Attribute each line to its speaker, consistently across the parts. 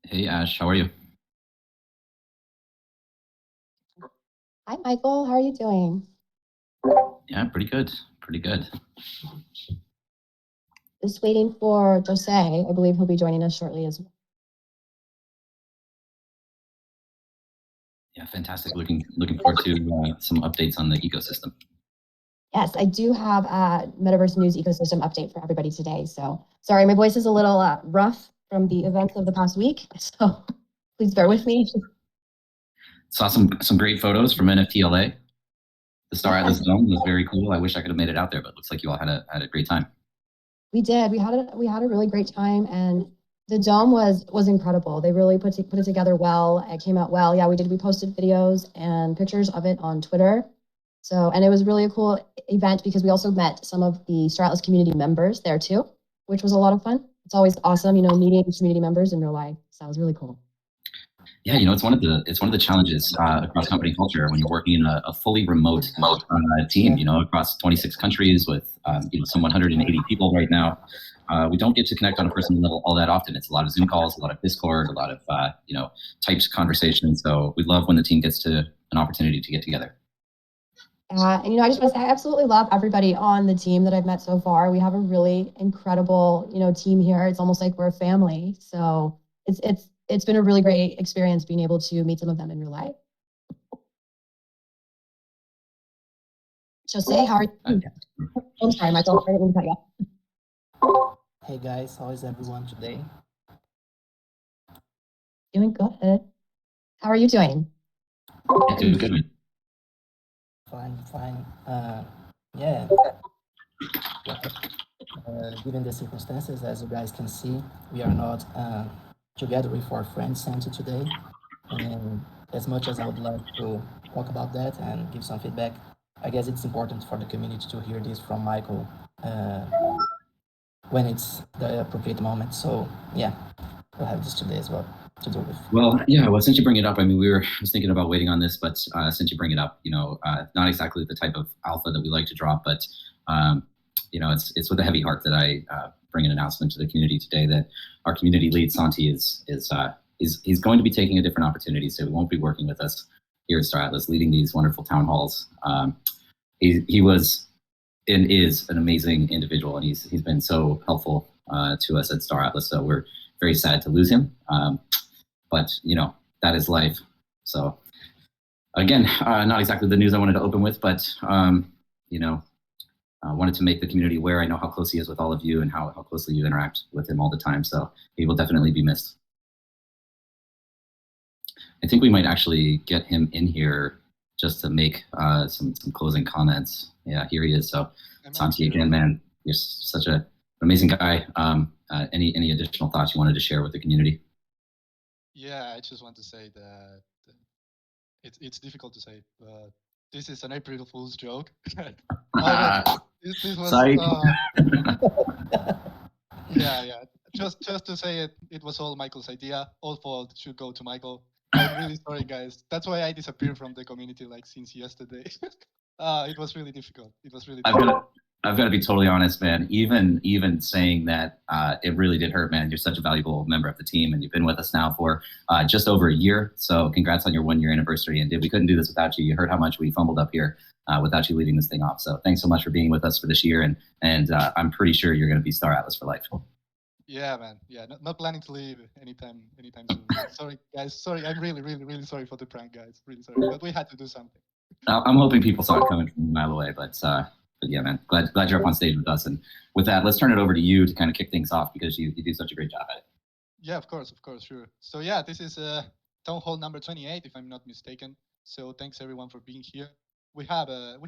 Speaker 1: Hey Ash, how are you?
Speaker 2: Hi, Michael. How are you doing?
Speaker 1: Yeah, pretty good. Pretty good.
Speaker 2: Just waiting for Jose. I believe he'll be joining us shortly as well.
Speaker 1: Yeah, fantastic. Looking forward to some updates on the ecosystem.
Speaker 2: Yes, I do have a Metaverse News ecosystem update for everybody today. So sorry, my voice is a little rough from the events of the past week. So please bear with me.
Speaker 1: Saw some great photos from NFTLA. The Star Atlas
Speaker 2: Yes,
Speaker 1: Dome was very cool. I wish I could have made it out there, but it looks like you all had a great time.
Speaker 2: we did. We had a really great time, and the dome was incredible. They really put it together well. It came out well. Yeah, we did. We posted videos and pictures of it on Twitter. So, and it was really a cool event because we also met some of the Star Atlas community members there too, which was a lot of fun. It's always awesome, meeting community members in real life. So it was really cool.
Speaker 1: Yeah, it's one of the challenges across company culture when you're working in a fully remote team. Across 26 countries with some 180 people right now. We don't get to connect on a personal level all that often. It's a lot of Zoom calls, a lot of Discord, a lot of typed conversations. So we love when the team gets to an opportunity to get together.
Speaker 2: And I just want to say I absolutely love everybody on the team that I've met so far. We have a really incredible, team here. It's almost like we're a family. So it's been a really great experience being able to meet some of them in real life. Jose, how are you? I'm sorry, Michael. I didn't mean to cut you off.
Speaker 3: Hey guys, how is everyone today?
Speaker 2: Doing good. How are you doing?
Speaker 1: Yeah, doing good.
Speaker 3: Fine. Yeah. Given the circumstances, as you guys can see, we are not together with our friend Santi today. And as much as I would like to talk about that and give some feedback, I guess it's important for the community to hear this from Michael when it's the appropriate moment. So yeah, we'll have this today as well to do with.
Speaker 1: Well, since you bring it up, I mean, I was thinking about waiting on this, but since you bring it up, not exactly the type of alpha that we like to drop, but it's with a heavy heart that I bring an announcement to the community today that our community lead Santi is he's going to be taking a different opportunity, so he won't be working with us here at Star Atlas, leading these wonderful town halls. He was and is an amazing individual, and he's been so helpful to us at Star Atlas. So we're very sad to lose him. But that is life. So again, not exactly the news I wanted to open with, but I wanted to make the community aware. I know how close he is with all of you and how closely you interact with him all the time. So he will definitely be missed. I think we might actually get him in here just to make some closing comments. Yeah, here he is. So Santi, again, man, you're such an amazing guy. Any additional thoughts you wanted to share with the community?
Speaker 4: Yeah, I just want to say that it's difficult to say, but this is an April Fool's joke. This was yeah. Just to say it was all Michael's idea. All fault should go to Michael. I'm really sorry, guys. That's why I disappeared from the community like since yesterday. It was really difficult. It was really difficult.
Speaker 1: I've got to be totally honest, man. Even saying that, it really did hurt, man. You're such a valuable member of the team, and you've been with us now for just over a year. So congrats on your 1 year anniversary. And we couldn't do this without you. You heard how much we fumbled up here without you leading this thing off. So thanks so much for being with us for this year. And I'm pretty sure you're going to be Star Atlas for life.
Speaker 4: Yeah, man. Yeah, not planning to leave anytime soon. Sorry, guys. Sorry, I'm really sorry for the prank, guys. Really sorry, but we had to do something.
Speaker 1: I'm hoping people saw it coming from a mile away, but yeah, man, glad you're up on stage with us. And with that, let's turn it over to you to kind of kick things off because you do such a great job at it.
Speaker 4: Yeah, of course, sure. So yeah, this is town hall number 28, if I'm not mistaken. So thanks everyone for being here. We have a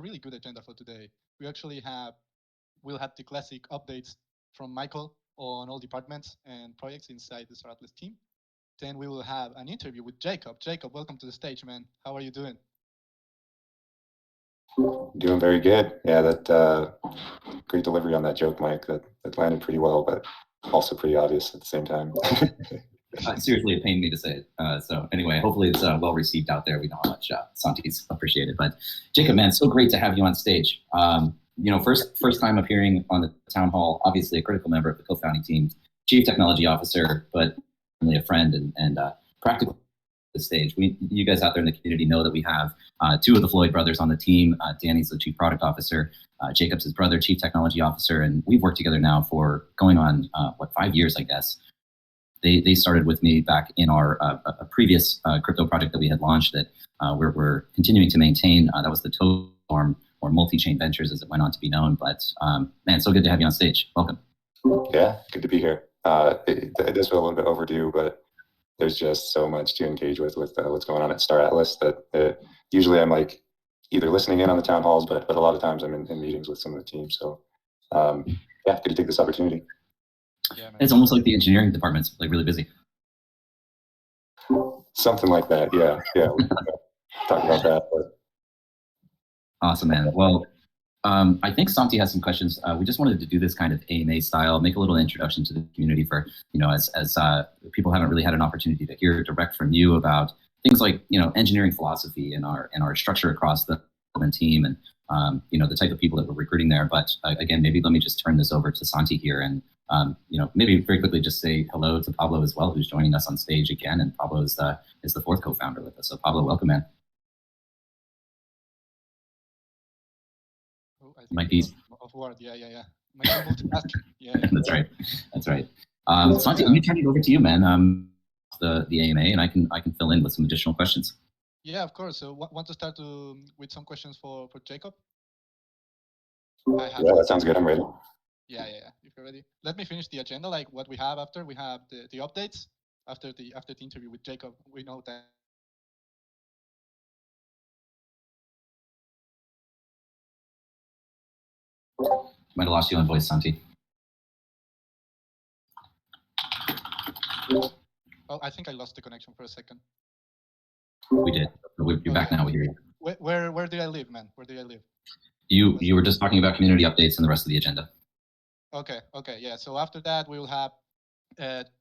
Speaker 4: really good agenda for today. We'll have the classic updates from Michael on all departments and projects inside the Star Atlas team. Then we will have an interview with Jacob. Jacob, welcome to the stage, man. How are you doing?
Speaker 5: Doing very good. Yeah, that great delivery on that joke, Mike. That landed pretty well, but also pretty obvious at the same time.
Speaker 1: Seriously, it pained me to say it. So anyway, hopefully it's well received out there. We know how much Santi's appreciated. But Jacob, man, so great to have you on stage. First time appearing on the town hall. Obviously, a critical member of the co-founding team, chief technology officer. But a friend and practically the stage. You guys out there in the community know that we have two of the Floyd brothers on the team. Danny's the chief product officer, Jacob's his brother, chief technology officer, and we've worked together now for going on 5 years, I guess. They started with me back in our a previous crypto project that we had launched that we're continuing to maintain. That was the Totem or Multi-Chain Ventures, as it went on to be known. But man, so good to have you on stage. Welcome.
Speaker 5: Yeah, good to be here. It does feel a little bit overdue, but there's just so much to engage with what's going on at Star Atlas that usually I'm like either listening in on the town halls, but a lot of times I'm in meetings with some of the team. So yeah, good to take this opportunity.
Speaker 4: Yeah, man.
Speaker 1: It's almost like the engineering department's like really busy.
Speaker 5: Something like that. Yeah. We can talk about that. But
Speaker 1: Awesome, man. Well, I think Santi has some questions. We just wanted to do this kind of AMA style, make a little introduction to the community for, as people haven't really had an opportunity to hear direct from you about things like, engineering philosophy and our structure across the development team and, the type of people that we're recruiting there. But again, maybe let me just turn this over to Santi here and, maybe very quickly just say hello to Pablo as well, who's joining us on stage again. And Pablo is the fourth co-founder with us. So Pablo, welcome, man.
Speaker 4: Oh, I think
Speaker 1: Might be
Speaker 4: off word. Yeah. Might be multitasking. Yeah.
Speaker 1: That's right. Santi, let me turn it over to you, man. The AMA, and I can fill in with some additional questions.
Speaker 4: Yeah, of course. So want to start with some questions for Jacob?
Speaker 5: yeah, that sounds good. I'm ready.
Speaker 4: Yeah. If you're ready, let me finish the agenda. Like what we have after, we have the updates after the interview with Jacob. We know that.
Speaker 1: Might have lost you on voice, Santi.
Speaker 4: Oh, I think I lost the connection for a second.
Speaker 1: We did. You're back now. We hear you.
Speaker 4: Where did I live, man? Where did I live?
Speaker 1: You were just talking about community updates and the rest of the agenda.
Speaker 4: Okay, yeah. So after that, we will have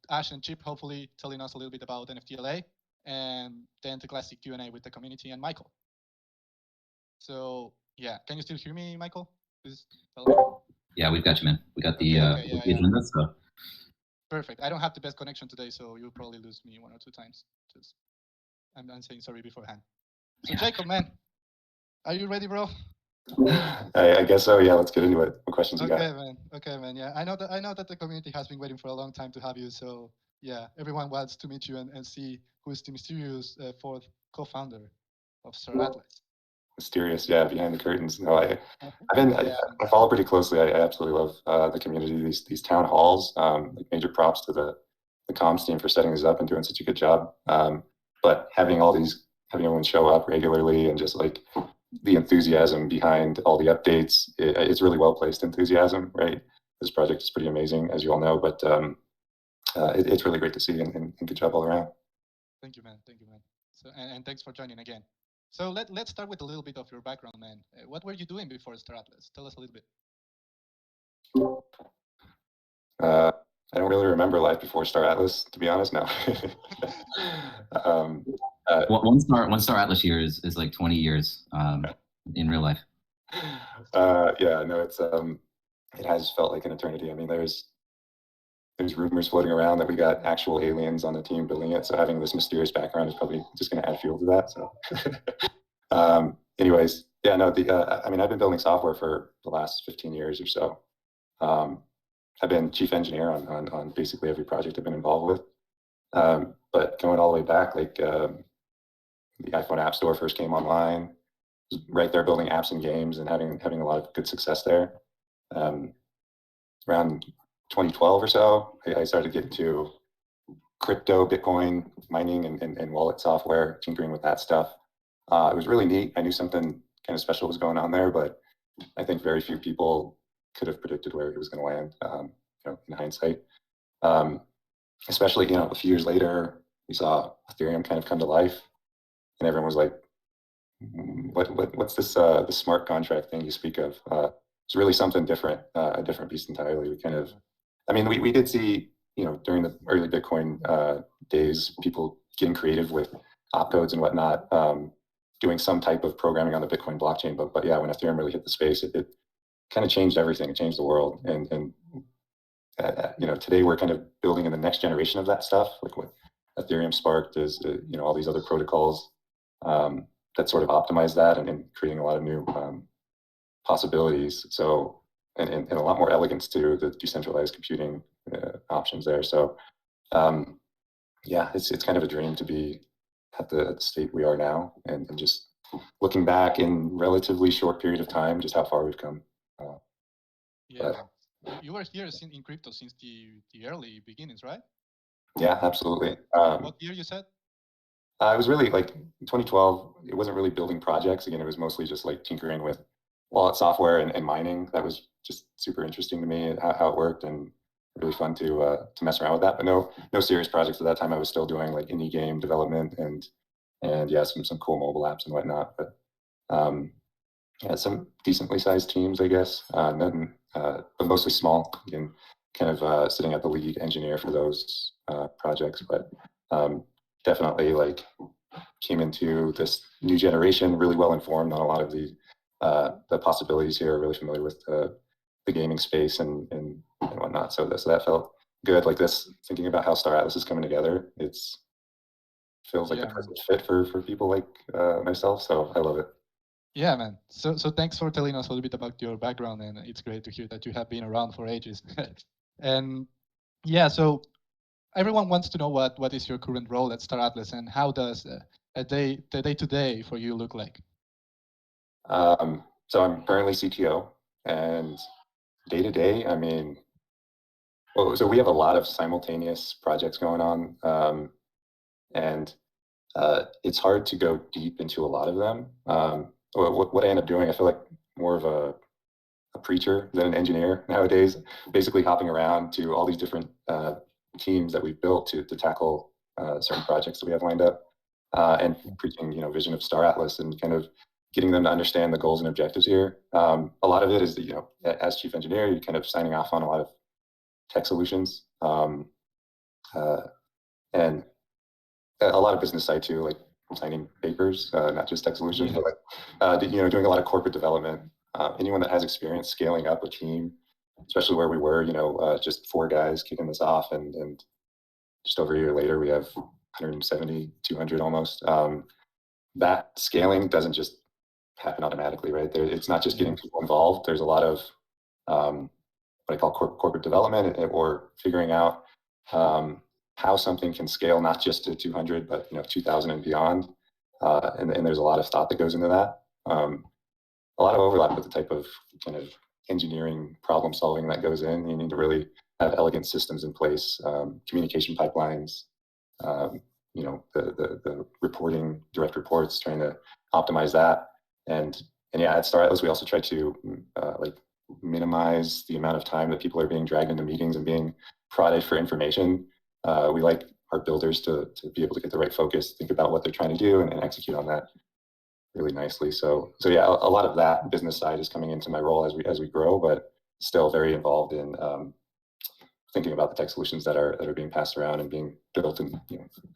Speaker 4: Ash and Chip hopefully telling us a little bit about NFTLA, and then the classic Q&A with the community and Michael. So yeah, can you still hear me, Michael? Please tell me.
Speaker 1: Yeah, we've got you, man. We got the agenda. So.
Speaker 4: Perfect. I don't have the best connection today, so you'll probably lose me 1 or 2 times. Just I'm saying sorry beforehand. So Jacob, man, are you ready, bro?
Speaker 5: I guess so. Yeah, let's get into it. What questions you got?
Speaker 4: Okay, man. Yeah, I know that the community has been waiting for a long time to have you. So yeah, everyone wants to meet you and see who is the mysterious fourth co-founder of Star Atlas.
Speaker 5: Mysterious, yeah, behind the curtains. No, I follow pretty closely. I absolutely love the community. These town halls. Like major props to the comms team for setting this up and doing such a good job. But having everyone show up regularly and just like the enthusiasm behind all the updates, it's really well placed enthusiasm, right? This project is pretty amazing, as you all know, but it's really great to see and good job all around.
Speaker 4: Thank you, man. So and thanks for joining again. So let's start with a little bit of your background, man. What were you doing before Star Atlas? Tell us a little bit.
Speaker 5: I don't really remember life before Star Atlas, to be honest. No.
Speaker 1: One Star Atlas year is like 20 years in real life.
Speaker 5: Yeah, no, it has felt like an eternity. I mean, there's rumors floating around that we got actual aliens on the team building it. So having this mysterious background is probably just going to add fuel to that. So, anyways, yeah, no, I mean, I've been building software for the last 15 years or so. I've been chief engineer on basically every project I've been involved with. But going all the way back, like the iPhone App Store first came online, was right there building apps and games and having a lot of good success there. Around 2012 or so, I started getting into crypto, Bitcoin mining, and wallet software, tinkering with that stuff. It was really neat. I knew something kind of special was going on there, but I think very few people could have predicted where it was going to land. In hindsight, especially a few years later, we saw Ethereum kind of come to life, and everyone was like, "What's this the smart contract thing you speak of?" It's really something different, a different beast entirely. We did see, during the early Bitcoin days, people getting creative with opcodes and whatnot, doing some type of programming on the Bitcoin blockchain. But yeah, when Ethereum really hit the space, it kind of changed everything. It changed the world. And today we're kind of building in the next generation of that stuff, like what Ethereum Spark does, all these other protocols that sort of optimize that and creating a lot of new possibilities. So, and a lot more elegance to the decentralized computing options there. So, yeah, it's kind of a dream to be at the state we are now, and just looking back in relatively short period of time, just how far we've come.
Speaker 4: Yeah, you were here in crypto since the early beginnings, right?
Speaker 5: Yeah, absolutely.
Speaker 4: What year you said?
Speaker 5: It was really like 2012. It wasn't really building projects. Again, it was mostly just like tinkering with wallet software and mining. That was just super interesting to me, how it worked, and really fun to mess around with that. But no serious projects at that time. I was still doing like indie game development and yeah, some cool mobile apps and whatnot. But yeah, some decently sized teams, I guess. Nothing, but mostly small. Again, kind of sitting at the lead engineer for those projects. But definitely like came into this new generation really well informed on a lot of the possibilities here. Really familiar with the gaming space and whatnot. So that felt good. Like this, thinking about how Star Atlas is coming together, it's feels like the perfect fit for people like myself. So I love it.
Speaker 4: Yeah, man. So thanks for telling us a little bit about your background, and it's great to hear that you have been around for ages. And yeah, so everyone wants to know what is your current role at Star Atlas, and how does the day to day for you look like?
Speaker 5: So I'm currently CTO, and day to day, I mean, well, so we have a lot of simultaneous projects going on, and it's hard to go deep into a lot of them. What I end up doing, I feel like more of a preacher than an engineer nowadays, basically hopping around to all these different teams that we've built to tackle certain projects that we have lined up, and preaching, vision of Star Atlas and kind of getting them to understand the goals and objectives here. A lot of it is that, as chief engineer, you're kind of signing off on a lot of tech solutions, and a lot of business side too, like signing papers, not just tech solutions, but like, doing a lot of corporate development. Anyone that has experience scaling up a team, especially where we were, just 4 guys kicking this off, and just over a year later, we have 170, 200 almost. That scaling doesn't just happen automatically, right? It's not just getting people involved. There's a lot of what I call corporate development, or figuring out how something can scale, not just to 200, but 2,000 and beyond. And there's a lot of thought that goes into that. A lot of overlap with the type of kind of engineering problem solving that goes in. You need to really have elegant systems in place, communication pipelines, the reporting, direct reports, trying to optimize that. And yeah, at Star Atlas, we also try to like minimize the amount of time that people are being dragged into meetings and being prodded for information. We like our builders to be able to get the right focus, think about what they're trying to do, and execute on that really nicely. So yeah, a lot of that business side is coming into my role as we grow, but still very involved in thinking about the tech solutions that are being passed around and being built and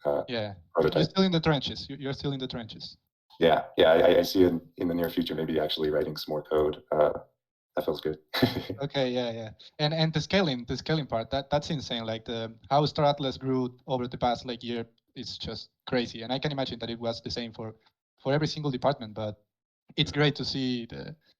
Speaker 5: prototyped.
Speaker 4: You're still in the trenches. You're still in the trenches.
Speaker 5: Yeah, I see it in the near future, maybe actually writing some more code. That feels good.
Speaker 4: Okay, yeah. And the scaling part, that's insane. Like how Star Atlas grew over the past year is just crazy. And I can imagine that it was the same for every single department, but it's great to see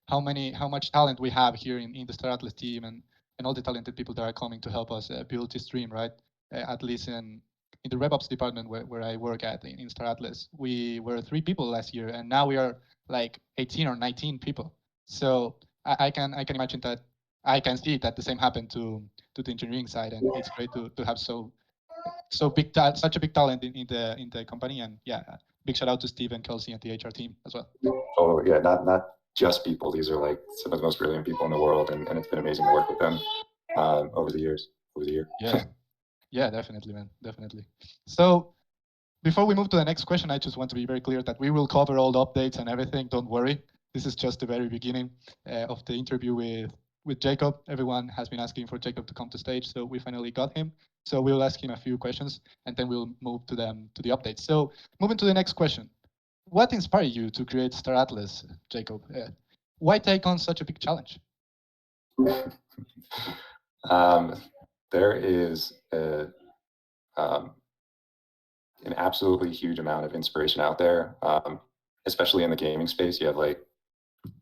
Speaker 4: how much talent we have here in the Star Atlas team, and all the talented people that are coming to help us build this dream, right? At least in the RevOps department where I work at in Star Atlas, we were 3 people last year, and now we are like 18 or 19 people. So I can imagine that. I can see that the same happened to the engineering side, and it's great to have such a big talent in the company. And yeah, big shout out to Steve and Kelsey and the HR team as well.
Speaker 5: Oh yeah, not just people. These are like some of the most brilliant people in the world, and it's been amazing to work with them over the year.
Speaker 4: Yeah, definitely, man, definitely. So before we move to the next question, I just want to be very clear that we will cover all the updates and everything. Don't worry. This is just the very beginning of the interview with Jacob. Everyone has been asking for Jacob to come to stage, so we finally got him. So we'll ask him a few questions, and then we'll move to the updates. So moving to the next question. What inspired you to create Star Atlas, Jacob? Why take on such a big challenge?
Speaker 5: there is an absolutely huge amount of inspiration out there, especially in the gaming space. You have like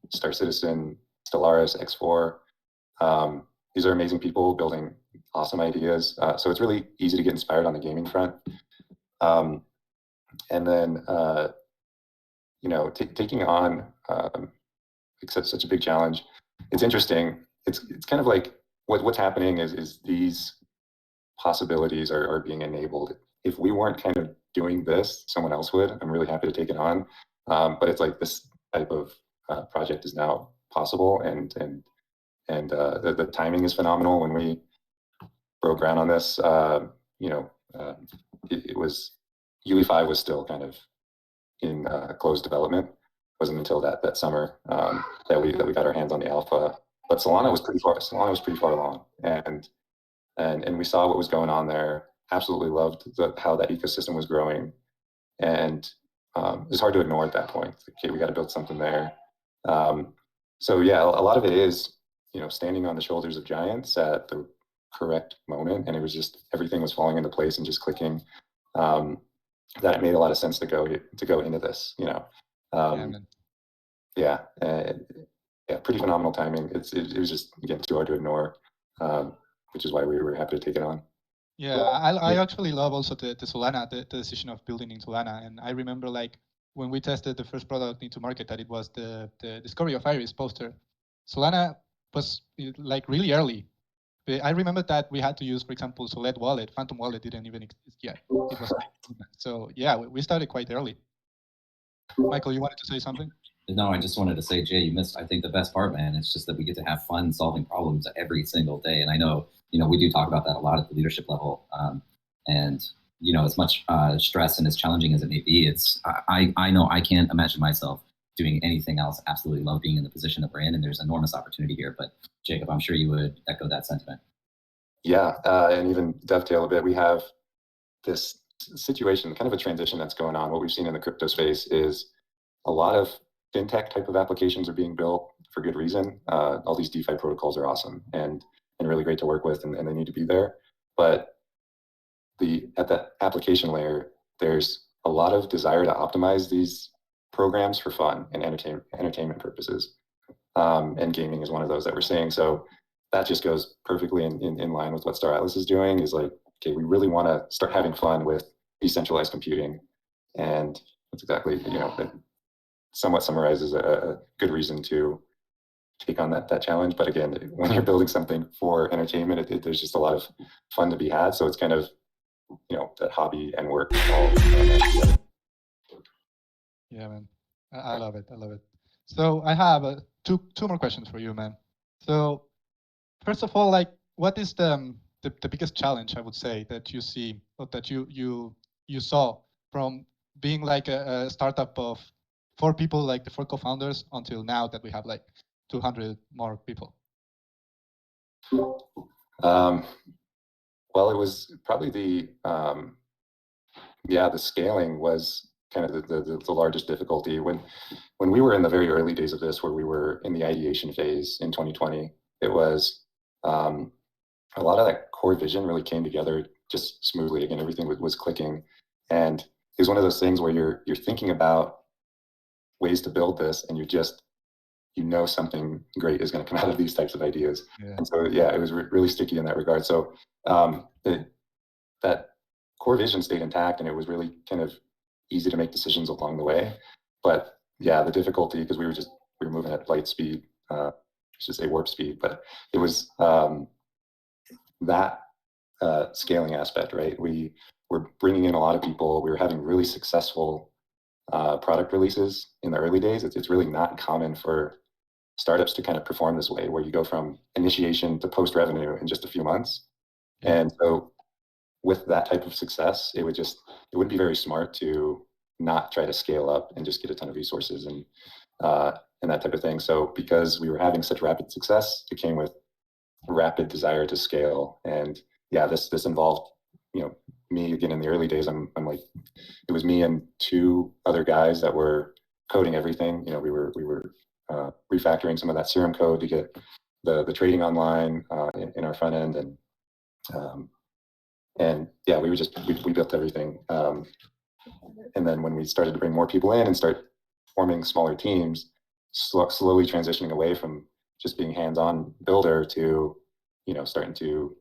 Speaker 5: Star Citizen, Stellaris, X4. These are amazing people building awesome ideas. So it's really easy to get inspired on the gaming front. And then, you know, taking on such a big challenge. It's interesting. It's kind of like what's happening is these possibilities are being enabled. If we weren't kind of doing this, someone else would. I'm really happy to take it on. But it's like this type of project is now possible, and the timing is phenomenal. When we broke ground on this, you know, it was UE5 was still kind of in closed development. It wasn't until that summer that we got our hands on the alpha. But Solana was pretty far. Solana was pretty far along, and we saw what was going on there. Absolutely loved how that ecosystem was growing, and it's hard to ignore at that point. Okay, we got to build something there. So yeah, a lot of it is, you know, standing on the shoulders of giants at the correct moment, and it was just everything was falling into place and just clicking. That it made a lot of sense to go into this. You know, yeah, yeah, pretty phenomenal timing. It was just, again, too hard to ignore, which is why we were happy to take it on.
Speaker 4: Yeah, I actually love also the Solana, the decision of building in Solana. And I remember like when we tested the first product into market, that it was the Discovery of Iris poster. Solana was like really early. I remember that we had to use, for example, Solid Wallet. Phantom Wallet didn't even exist yet. It was so yeah, we started quite early. Michael, you wanted to say something?
Speaker 1: No, I just wanted to say, Jay, you missed, I think, the best part, man. It's just that we get to have fun solving problems every single day. And I know, you know, we do talk about that a lot at the leadership level. And, you know, as much stress and as challenging as it may be, it's, I know I can't imagine myself doing anything else. Absolutely love being in the position that we're in, and there's enormous opportunity here. But Jacob, I'm sure you would echo that sentiment.
Speaker 5: Yeah, and even dovetail a bit, we have this situation, kind of a transition that's going on. What we've seen in the crypto space is a lot of fintech type of applications are being built for good reason. All these DeFi protocols are awesome and really great to work with, and they need to be there. But at that application layer, there's a lot of desire to optimize these programs for fun and entertainment purposes. And gaming is one of those that we're seeing. So that just goes perfectly in line with what Star Atlas is doing. Is like, okay, we really want to start having fun with decentralized computing, and that's exactly, you know, that somewhat summarizes a good reason to take on that challenge. But again, when you're building something for entertainment, there's just a lot of fun to be had. So it's kind of, you know, that hobby and work all together.
Speaker 4: Yeah, man, I love it. I love it. So I have two more questions for you, man. So first of all, like, what is the biggest challenge, I would say, that you see, or that you saw from being like a startup of 4 people, like the 4 co-founders, until now that we have like 200 more people?
Speaker 5: Well, it was probably the scaling was kind of the largest difficulty. When we were in the very early days of this, where we were in the ideation phase in 2020, it was a lot of that core vision really came together just smoothly. Again, everything was clicking, and it was one of those things where you're thinking about ways to build this, and you know something great is going to come out of these types of ideas.
Speaker 4: Yeah.
Speaker 5: And so yeah, it was really sticky in that regard. So that core vision stayed intact, and it was really kind of easy to make decisions along the way. But yeah, the difficulty, because we were moving at light speed, I should say warp speed, but it was that scaling aspect, right? We were bringing in a lot of people. We were having really successful product releases in the early days. It's really not common for startups to kind of perform this way, where you go from initiation to post revenue in just a few months. And so with that type of success, it wouldn't be very smart to not try to scale up and just get a ton of resources and that type of thing. So because we were having such rapid success, it came with rapid desire to scale. And yeah, this involved, you know, me again in the early days. I'm like, it was me and 2 other guys that were coding everything. You know, we were refactoring some of that Serum code to get the trading online in our front end, and And yeah, we built everything. And then when we started to bring more people in and start forming smaller teams, slowly transitioning away from just being hands-on builder to, starting to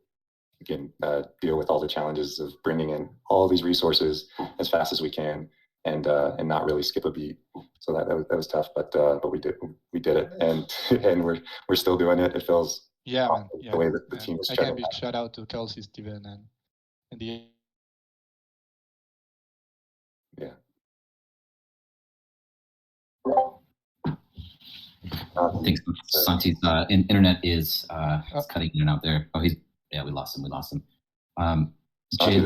Speaker 5: again deal with all the challenges of bringing in all these resources as fast as we can, and not really skip a beat. So that was tough, but we did it, and and we're still doing it. It feels
Speaker 4: Yeah, man.
Speaker 5: awesome,
Speaker 4: Yeah.
Speaker 5: the way that the team is
Speaker 4: Again,
Speaker 5: struggling.
Speaker 4: big shout out to Kelsey, Steven, and the
Speaker 5: Yeah.
Speaker 1: Thanks, Santi's internet is cutting in and out there. Oh, we lost him. Jay,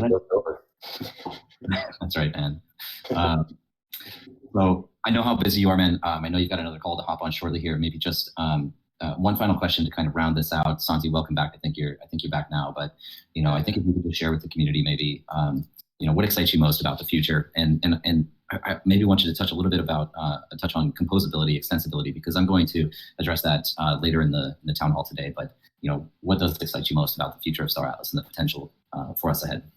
Speaker 1: that's right, man. So I know how busy you are, man. I know you've got another call to hop on shortly here. Maybe just one final question to kind of round this out. Santi, welcome back. I think you're back now, but I think if you could just share with the community maybe what excites you most about the future, and I maybe want you to touch a little bit about touch on composability, extensibility, because I'm going to address that later in the town hall today. But what does excite you most about the future of Star Atlas and the potential for us ahead?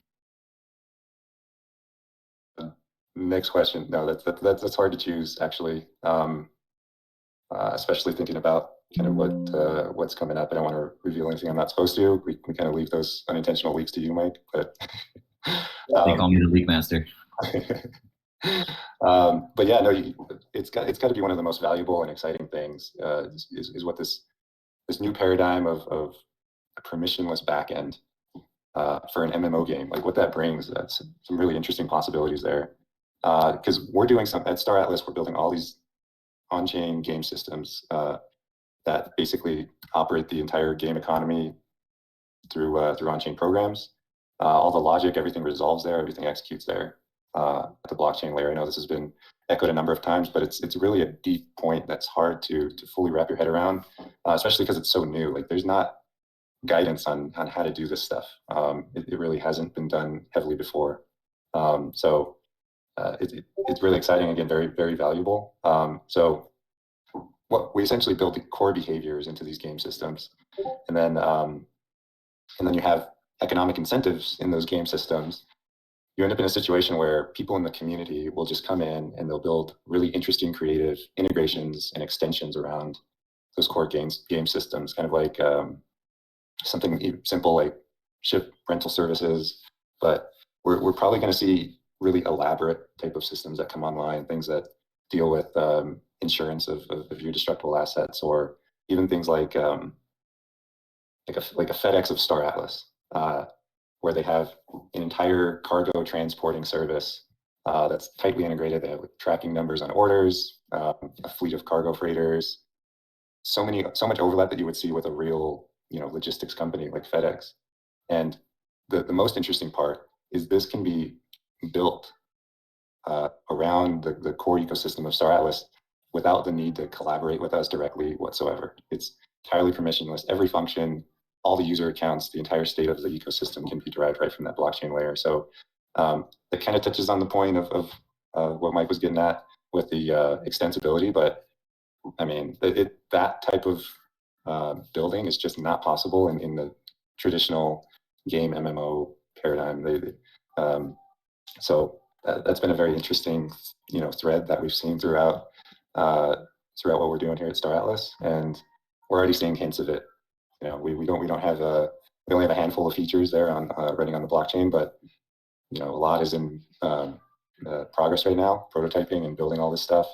Speaker 5: Next question. No, that's hard to choose, actually, especially thinking about kind of what's coming up. I don't want to reveal anything I'm not supposed to. We kind of leave those unintentional leaks to you, Mike. But
Speaker 1: they call me the leak master.
Speaker 5: But yeah, no, it's got to be one of the most valuable and exciting things. Is what this new paradigm of a permissionless backend for an MMO game, like what that brings. That's some really interesting possibilities there. Because we're doing some at Star Atlas, we're building all these on-chain game systems that basically operate the entire game economy through on-chain programs. All the logic, everything resolves there, everything executes there at the blockchain layer. I know this has been echoed a number of times, but it's really a deep point that's hard to fully wrap your head around, especially because it's so new. Like there's not guidance on how to do this stuff. It really hasn't been done heavily before. So it's really exciting, again, very, very valuable. So what we essentially build the core behaviors into these game systems, and then you have economic incentives in those game systems. You end up in a situation where people in the community will just come in and they'll build really interesting, creative integrations and extensions around those core game systems, kind of like something simple like ship rental services. But we're probably going to see really elaborate type of systems that come online, things that deal with insurance of your destructible assets, or even things like a FedEx of Star Atlas, where they have an entire cargo transporting service that's tightly integrated. They have tracking numbers on orders, a fleet of cargo freighters, so much overlap that you would see with a real logistics company like FedEx. And the most interesting part is this can be built around the core ecosystem of Star Atlas without the need to collaborate with us directly whatsoever. It's entirely permissionless. Every function, all the user accounts, the entire state of the ecosystem can be derived right from that blockchain layer. So that kind of touches on the point of what Mike was getting at with the extensibility. But I mean, that type of building is just not possible in the traditional game MMO paradigm. So that's been a very interesting thread that we've seen throughout what we're doing here at Star Atlas, and we're already seeing hints of it. We only have a handful of features there on running on the blockchain, but a lot is in progress right now, prototyping and building all this stuff.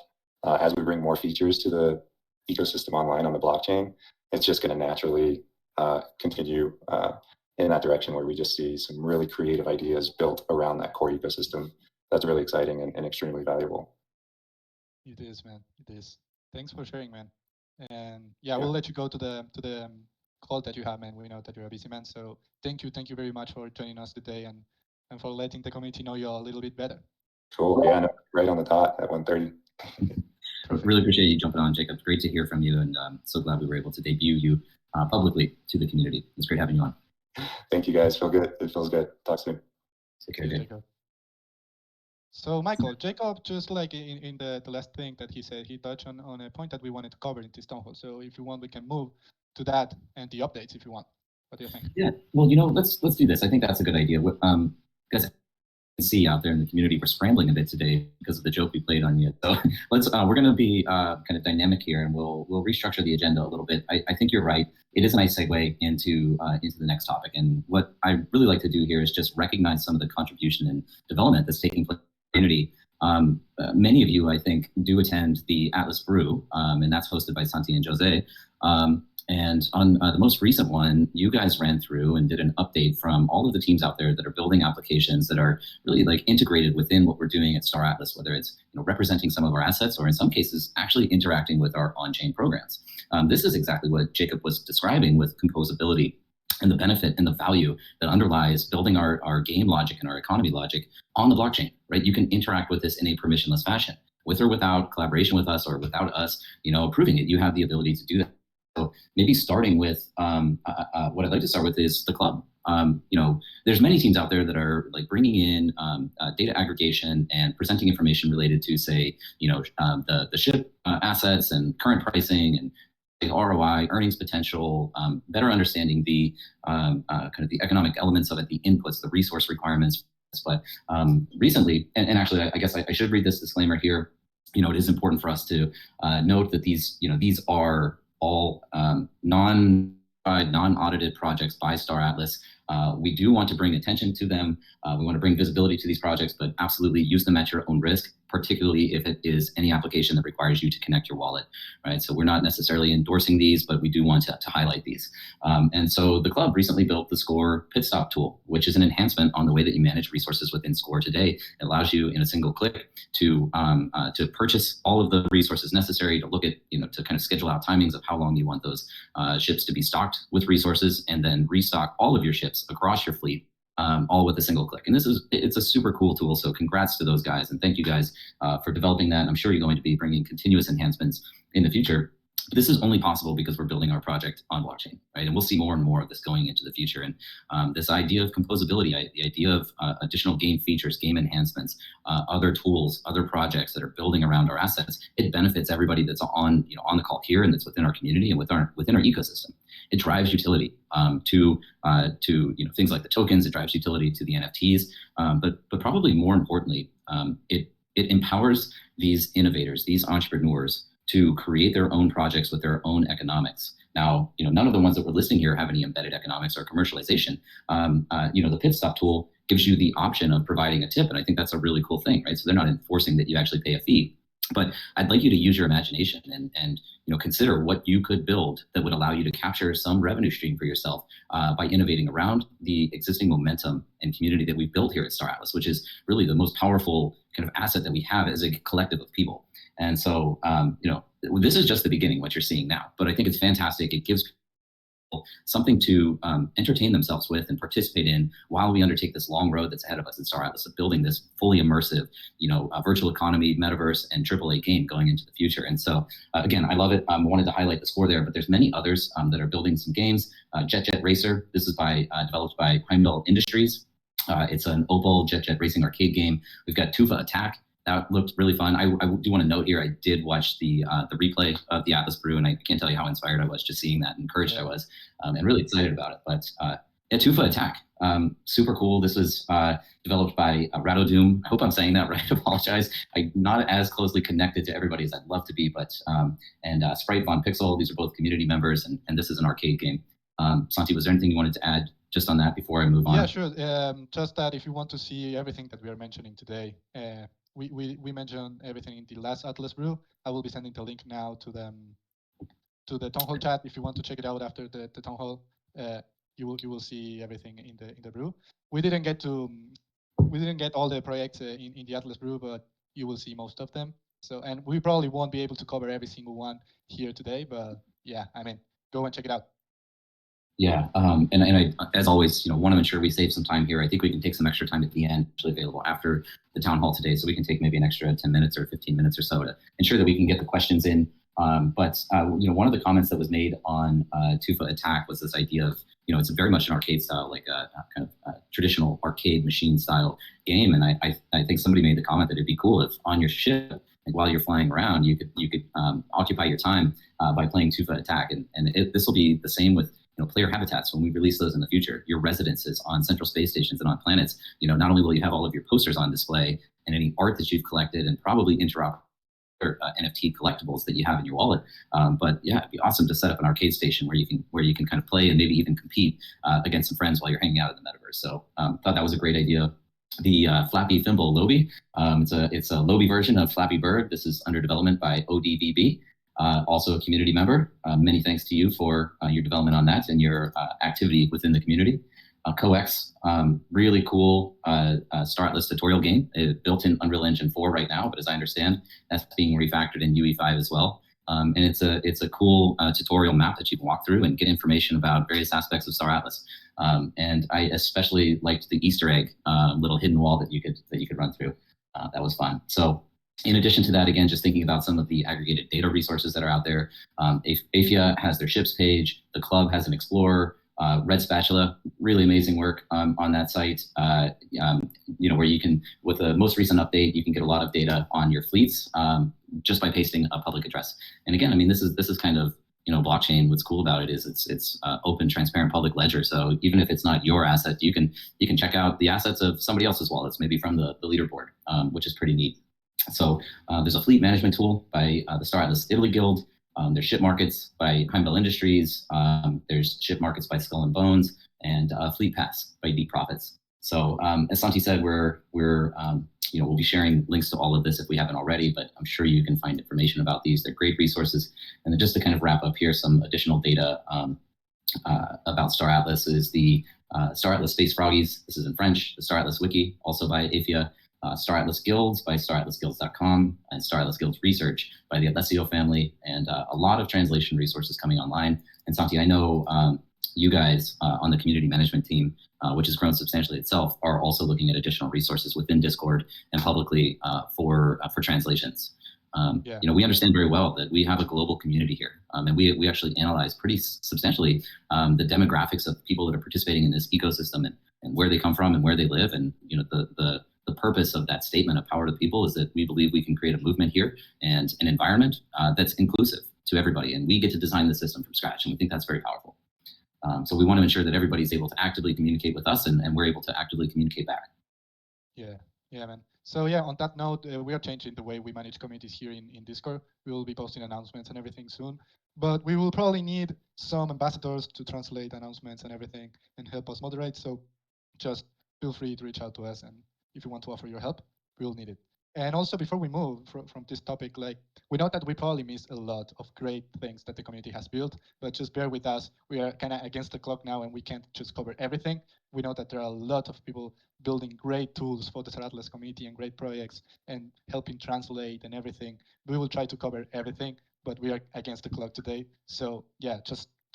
Speaker 5: As we bring more features to the ecosystem online on the blockchain, it's just going to naturally continue in that direction, where we just see some really creative ideas built around that core ecosystem. That's really exciting and extremely valuable.
Speaker 4: It is, man. It is. Thanks for sharing, man. And yeah, we'll let you go to the call that you have, man. We know that you're a busy man, so thank you very much for joining us today and for letting the community know you a little bit better.
Speaker 5: Cool. Yeah, no, right on the dot at 1:30.
Speaker 1: Really appreciate you jumping on, Jacob. Great to hear from you, and so glad we were able to debut you publicly to the community. It's great having you on.
Speaker 5: Thank you, guys. Feel good. It feels good. Talk soon.
Speaker 1: Take care,
Speaker 4: Jacob. So Michael, Jacob, just like in the last thing that he said, he touched on a point that we wanted to cover in this town hall. So if you want, we can move to that and the updates if you want. What do you think?
Speaker 1: Yeah, well, let's do this. I think that's a good idea. Because see out there in the community, we're scrambling a bit today because of the joke we played on you. So we're going to be kind of dynamic here, and we'll restructure the agenda a little bit. I think you're right. It is a nice segue into the next topic. And what I really like to do here is just recognize some of the contribution and development that's taking place in the community. Many of you, I think, do attend the Atlas Brew, and that's hosted by Santi and Jose. And on the most recent one, you guys ran through and did an update from all of the teams out there that are building applications that are really like integrated within what we're doing at Star Atlas, whether it's representing some of our assets or in some cases actually interacting with our on-chain programs. This is exactly what Jacob was describing with composability and the benefit and the value that underlies building our game logic and our economy logic on the blockchain, right? You can interact with this in a permissionless fashion, with or without collaboration with us or without us, approving it. You have the ability to do that. So maybe starting with what I'd like to start with is the club. There's many teams out there that are like bringing in data aggregation and presenting information related to, say, the ship assets and current pricing and the ROI, earnings potential, better understanding the kind of the economic elements of it, the inputs, the resource requirements. But recently, and actually, I guess I should read this disclaimer here. It is important for us to note that these are all non-audited projects by Star Atlas. We do want to bring attention to them. We want to bring visibility to these projects, but absolutely use them at your own risk, particularly if it is any application that requires you to connect your wallet, right? So we're not necessarily endorsing these, but we do want to highlight these. And so the club recently built the Score Pit Stop tool, which is an enhancement on the way that you manage resources within Score today. It allows you in a single click to purchase all of the resources necessary to look at, to kind of schedule out timings of how long you want those ships to be stocked with resources, and then restock all of your ships across your fleet, all with a single click. And it's a super cool tool. So congrats to those guys, and thank you guys for developing that. I'm sure you're going to be bringing continuous enhancements in the future. But this is only possible because we're building our project on blockchain, right? And we'll see more and more of this going into the future. And this idea of composability, the idea of additional game features, game enhancements, other tools, other projects that are building around our assets, it benefits everybody that's on the call here and that's within our community and within our ecosystem. It drives utility to things like the tokens. It drives utility to the NFTs, but probably more importantly, it empowers these innovators, these entrepreneurs, to create their own projects with their own economics. Now, none of the ones that we're listing here have any embedded economics or commercialization. The Pit Stop tool gives you the option of providing a tip, and I think that's a really cool thing, right? So they're not enforcing that you actually pay a fee. But I'd like you to use your imagination and consider what you could build that would allow you to capture some revenue stream for yourself by innovating around the existing momentum and community that we've built here at Star Atlas, which is really the most powerful kind of asset that we have as a collective of people. And so, this is just the beginning, what you're seeing now. But I think it's fantastic. It gives people something to entertain themselves with and participate in while we undertake this long road that's ahead of us at Star Atlas of building this fully immersive, virtual economy, metaverse, and AAA game going into the future. And so, again, I love it. I wanted to highlight the Score there, but there's many others that are building some games. Jet Racer, this is developed by Heimdall Industries. It's an Opal Jet Racing arcade game. We've got Tufa Attack. That looked really fun. I do want to note here, I did watch the replay of the Atlas Brew, and I can't tell you how inspired I was just seeing that, and encouraged I was, and really excited about it. But Tufa Attack, super cool. This was developed by Rado Doom. I hope I'm saying that right. I apologize. I'm not as closely connected to everybody as I'd love to be, but and Sprite Von Pixel, these are both community members, and this is an arcade game. Santi, was there anything you wanted to add just on that before I move on?
Speaker 4: Yeah, sure. Just that if you want to see everything that we are mentioning today, we mentioned everything in the last Atlas Brew. I will be sending the link now to the town hall chat. If you want to check it out after the town hall, you will see everything in the brew. We didn't get all the projects in the Atlas Brew, but you will see most of them. So, and we probably won't be able to cover every single one here today, but yeah, go and check it out.
Speaker 1: Yeah, and I, as always, want to ensure we save some time here. I think we can take some extra time at the end, actually available after the town hall today, so we can take maybe an extra 10 minutes or 15 minutes or so to ensure that we can get the questions in. But one of the comments that was made on Tufa Attack was this idea of, it's very much an arcade style, like a kind of traditional arcade machine style game. And I think somebody made the comment that it'd be cool if on your ship, like while you're flying around, you could occupy your time by playing Tufa Attack. And this will be the same with player habitats when we release those in the future, your residences on central space stations and on planets. Not only will you have all of your posters on display and any art that you've collected and probably interoperable NFT collectibles that you have in your wallet. But yeah, it'd be awesome to set up an arcade station where you can kind of play and maybe even compete against some friends while you're hanging out in the metaverse. So thought that was a great idea. The Flappy Thimble Lobby, it's a Lobby version of Flappy Bird. This is under development by ODVB, also a community member. Many thanks to you for your development on that and your activity within the community. Coex, really cool Star Atlas tutorial game. Built in Unreal Engine 4 right now, but as I understand, that's being refactored in UE5 as well. And it's a cool tutorial map that you can walk through and get information about various aspects of Star Atlas. And I especially liked the Easter egg little hidden wall that you could run through. That was fun. So in addition to that, again, just thinking about some of the aggregated data resources that are out there. AFIA has their ships page. The club has an explorer. Red Spatula, really amazing work on that site. Where you can, with the most recent update, you can get a lot of data on your fleets just by pasting a public address. And again, I mean, this is kind of blockchain. What's cool about it is it's open, transparent, public ledger. So even if it's not your asset, you can check out the assets of somebody else's wallets, maybe from the leaderboard, which is pretty neat. So there's a fleet management tool by the Star Atlas Italy Guild. There's ship markets by Heimdall Industries. There's ship markets by Skull and Bones, and Fleet Pass by Deep Profits. So as Santi said, we'll be sharing links to all of this if we haven't already, but I'm sure you can find information about these. They're great resources. And then just to kind of wrap up here, some additional data about Star Atlas is the Star Atlas Space Froggies. This is in French. The Star Atlas Wiki, also by AFIA. Star Atlas Guilds by StarAtlasGuilds.com, and Star Atlas Guilds Research by the Alessio family, and a lot of translation resources coming online. And Santi, I know you guys on the community management team, which has grown substantially itself, are also looking at additional resources within Discord and publicly for translations. We understand very well that we have a global community here, and we actually analyze pretty substantially the demographics of people that are participating in this ecosystem and where they come from and where they live, and the purpose of that statement of power to the people is that we believe we can create a movement here and an environment that's inclusive to everybody. And we get to design the system from scratch. And we think that's very powerful. So we want to ensure that everybody's able to actively communicate with us and we're able to actively communicate back.
Speaker 4: Yeah, man. So yeah, on that note, we are changing the way we manage communities here in Discord. We will be posting announcements and everything soon. But we will probably need some ambassadors to translate announcements and everything and help us moderate. So just feel free to reach out to us, and if you want to offer your help, we will need it. And also, before we move from this topic, we know that we probably missed a lot of great things that the community has built, but just bear with us. We are kind of against the clock now, and we can't just cover everything. We know that there are a lot of people building great tools for the Star Atlas community and great projects and helping translate and everything. We will try to cover everything, but we are against the clock today. So yeah,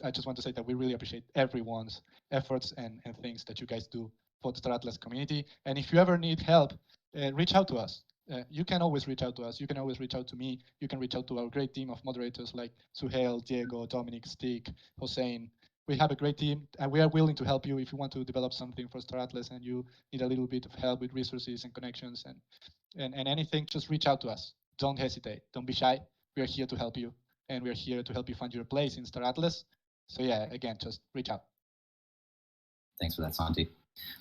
Speaker 4: I just want to say that we really appreciate everyone's efforts and things that you guys do for the Star Atlas community. And if you ever need help, reach out to us. You can always reach out to us. You can always reach out to me. You can reach out to our great team of moderators like Suhail, Diego, Dominic, Stick, Hossein. We have a great team, and we are willing to help you if you want to develop something for Star Atlas and you need a little bit of help with resources and connections and anything, just reach out to us. Don't hesitate. Don't be shy. We are here to help you, and we are here to help you find your place in Star Atlas. So yeah, again, just reach out.
Speaker 1: Thanks for that, Santi.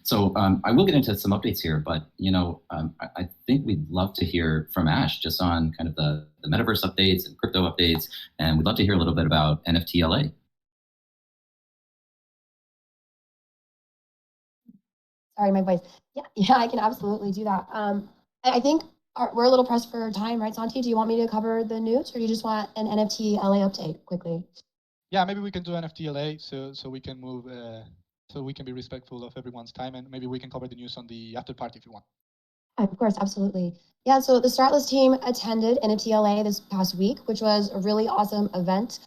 Speaker 1: So I will get into some updates here, but I think we'd love to hear from Ash just on kind of the metaverse updates and crypto updates, and we'd love to hear a little bit about NFT LA.
Speaker 2: Sorry, my voice. Yeah, I can absolutely do that. I think we're a little pressed for time, right, Santi? Do you want me to cover the news, or do you just want an NFT LA update quickly?
Speaker 4: Yeah, maybe we can do NFT LA so we can move. So we can be respectful of everyone's time, and maybe we can cover the news on the after party if you want.
Speaker 2: Of course, absolutely. Yeah, so the Star Atlas team attended NFT LA this past week, which was a really awesome event.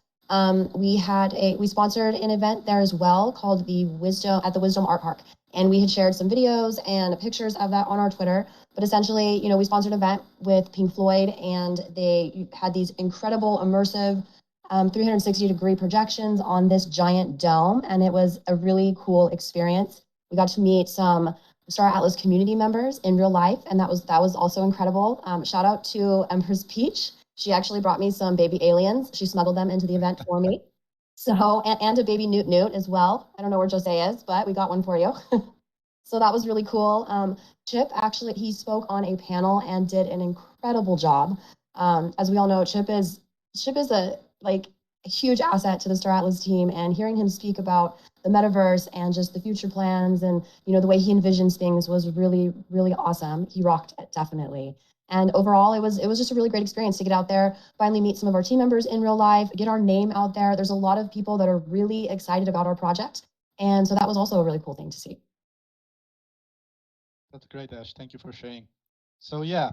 Speaker 2: We sponsored an event there as well called the Wisdom Art Park, and we had shared some videos and pictures of that on our Twitter. But essentially, we sponsored an event with Pink Floyd, and they had these incredible immersive 360-degree projections on this giant dome, and it was a really cool experience. We got to meet some Star Atlas community members in real life, and that was also incredible. Shout out to Empress Peach. She actually brought me some baby aliens. She smuggled them into the event for me. So, and a baby Newt Newt as well. I don't know where Jose is, but we got one for you. So that was really cool. Chip actually, he spoke on a panel and did an incredible job. As we all know, Chip is a huge asset to the Star Atlas team, and hearing him speak about the metaverse and just the future plans and the way he envisions things was really, really awesome. He rocked it, definitely. And overall, it was just a really great experience to get out there, finally meet some of our team members in real life, get our name out there. There's a lot of people that are really excited about our project, and so that was also a really cool thing to see.
Speaker 4: That's great, Ash. Thank you for sharing. So yeah,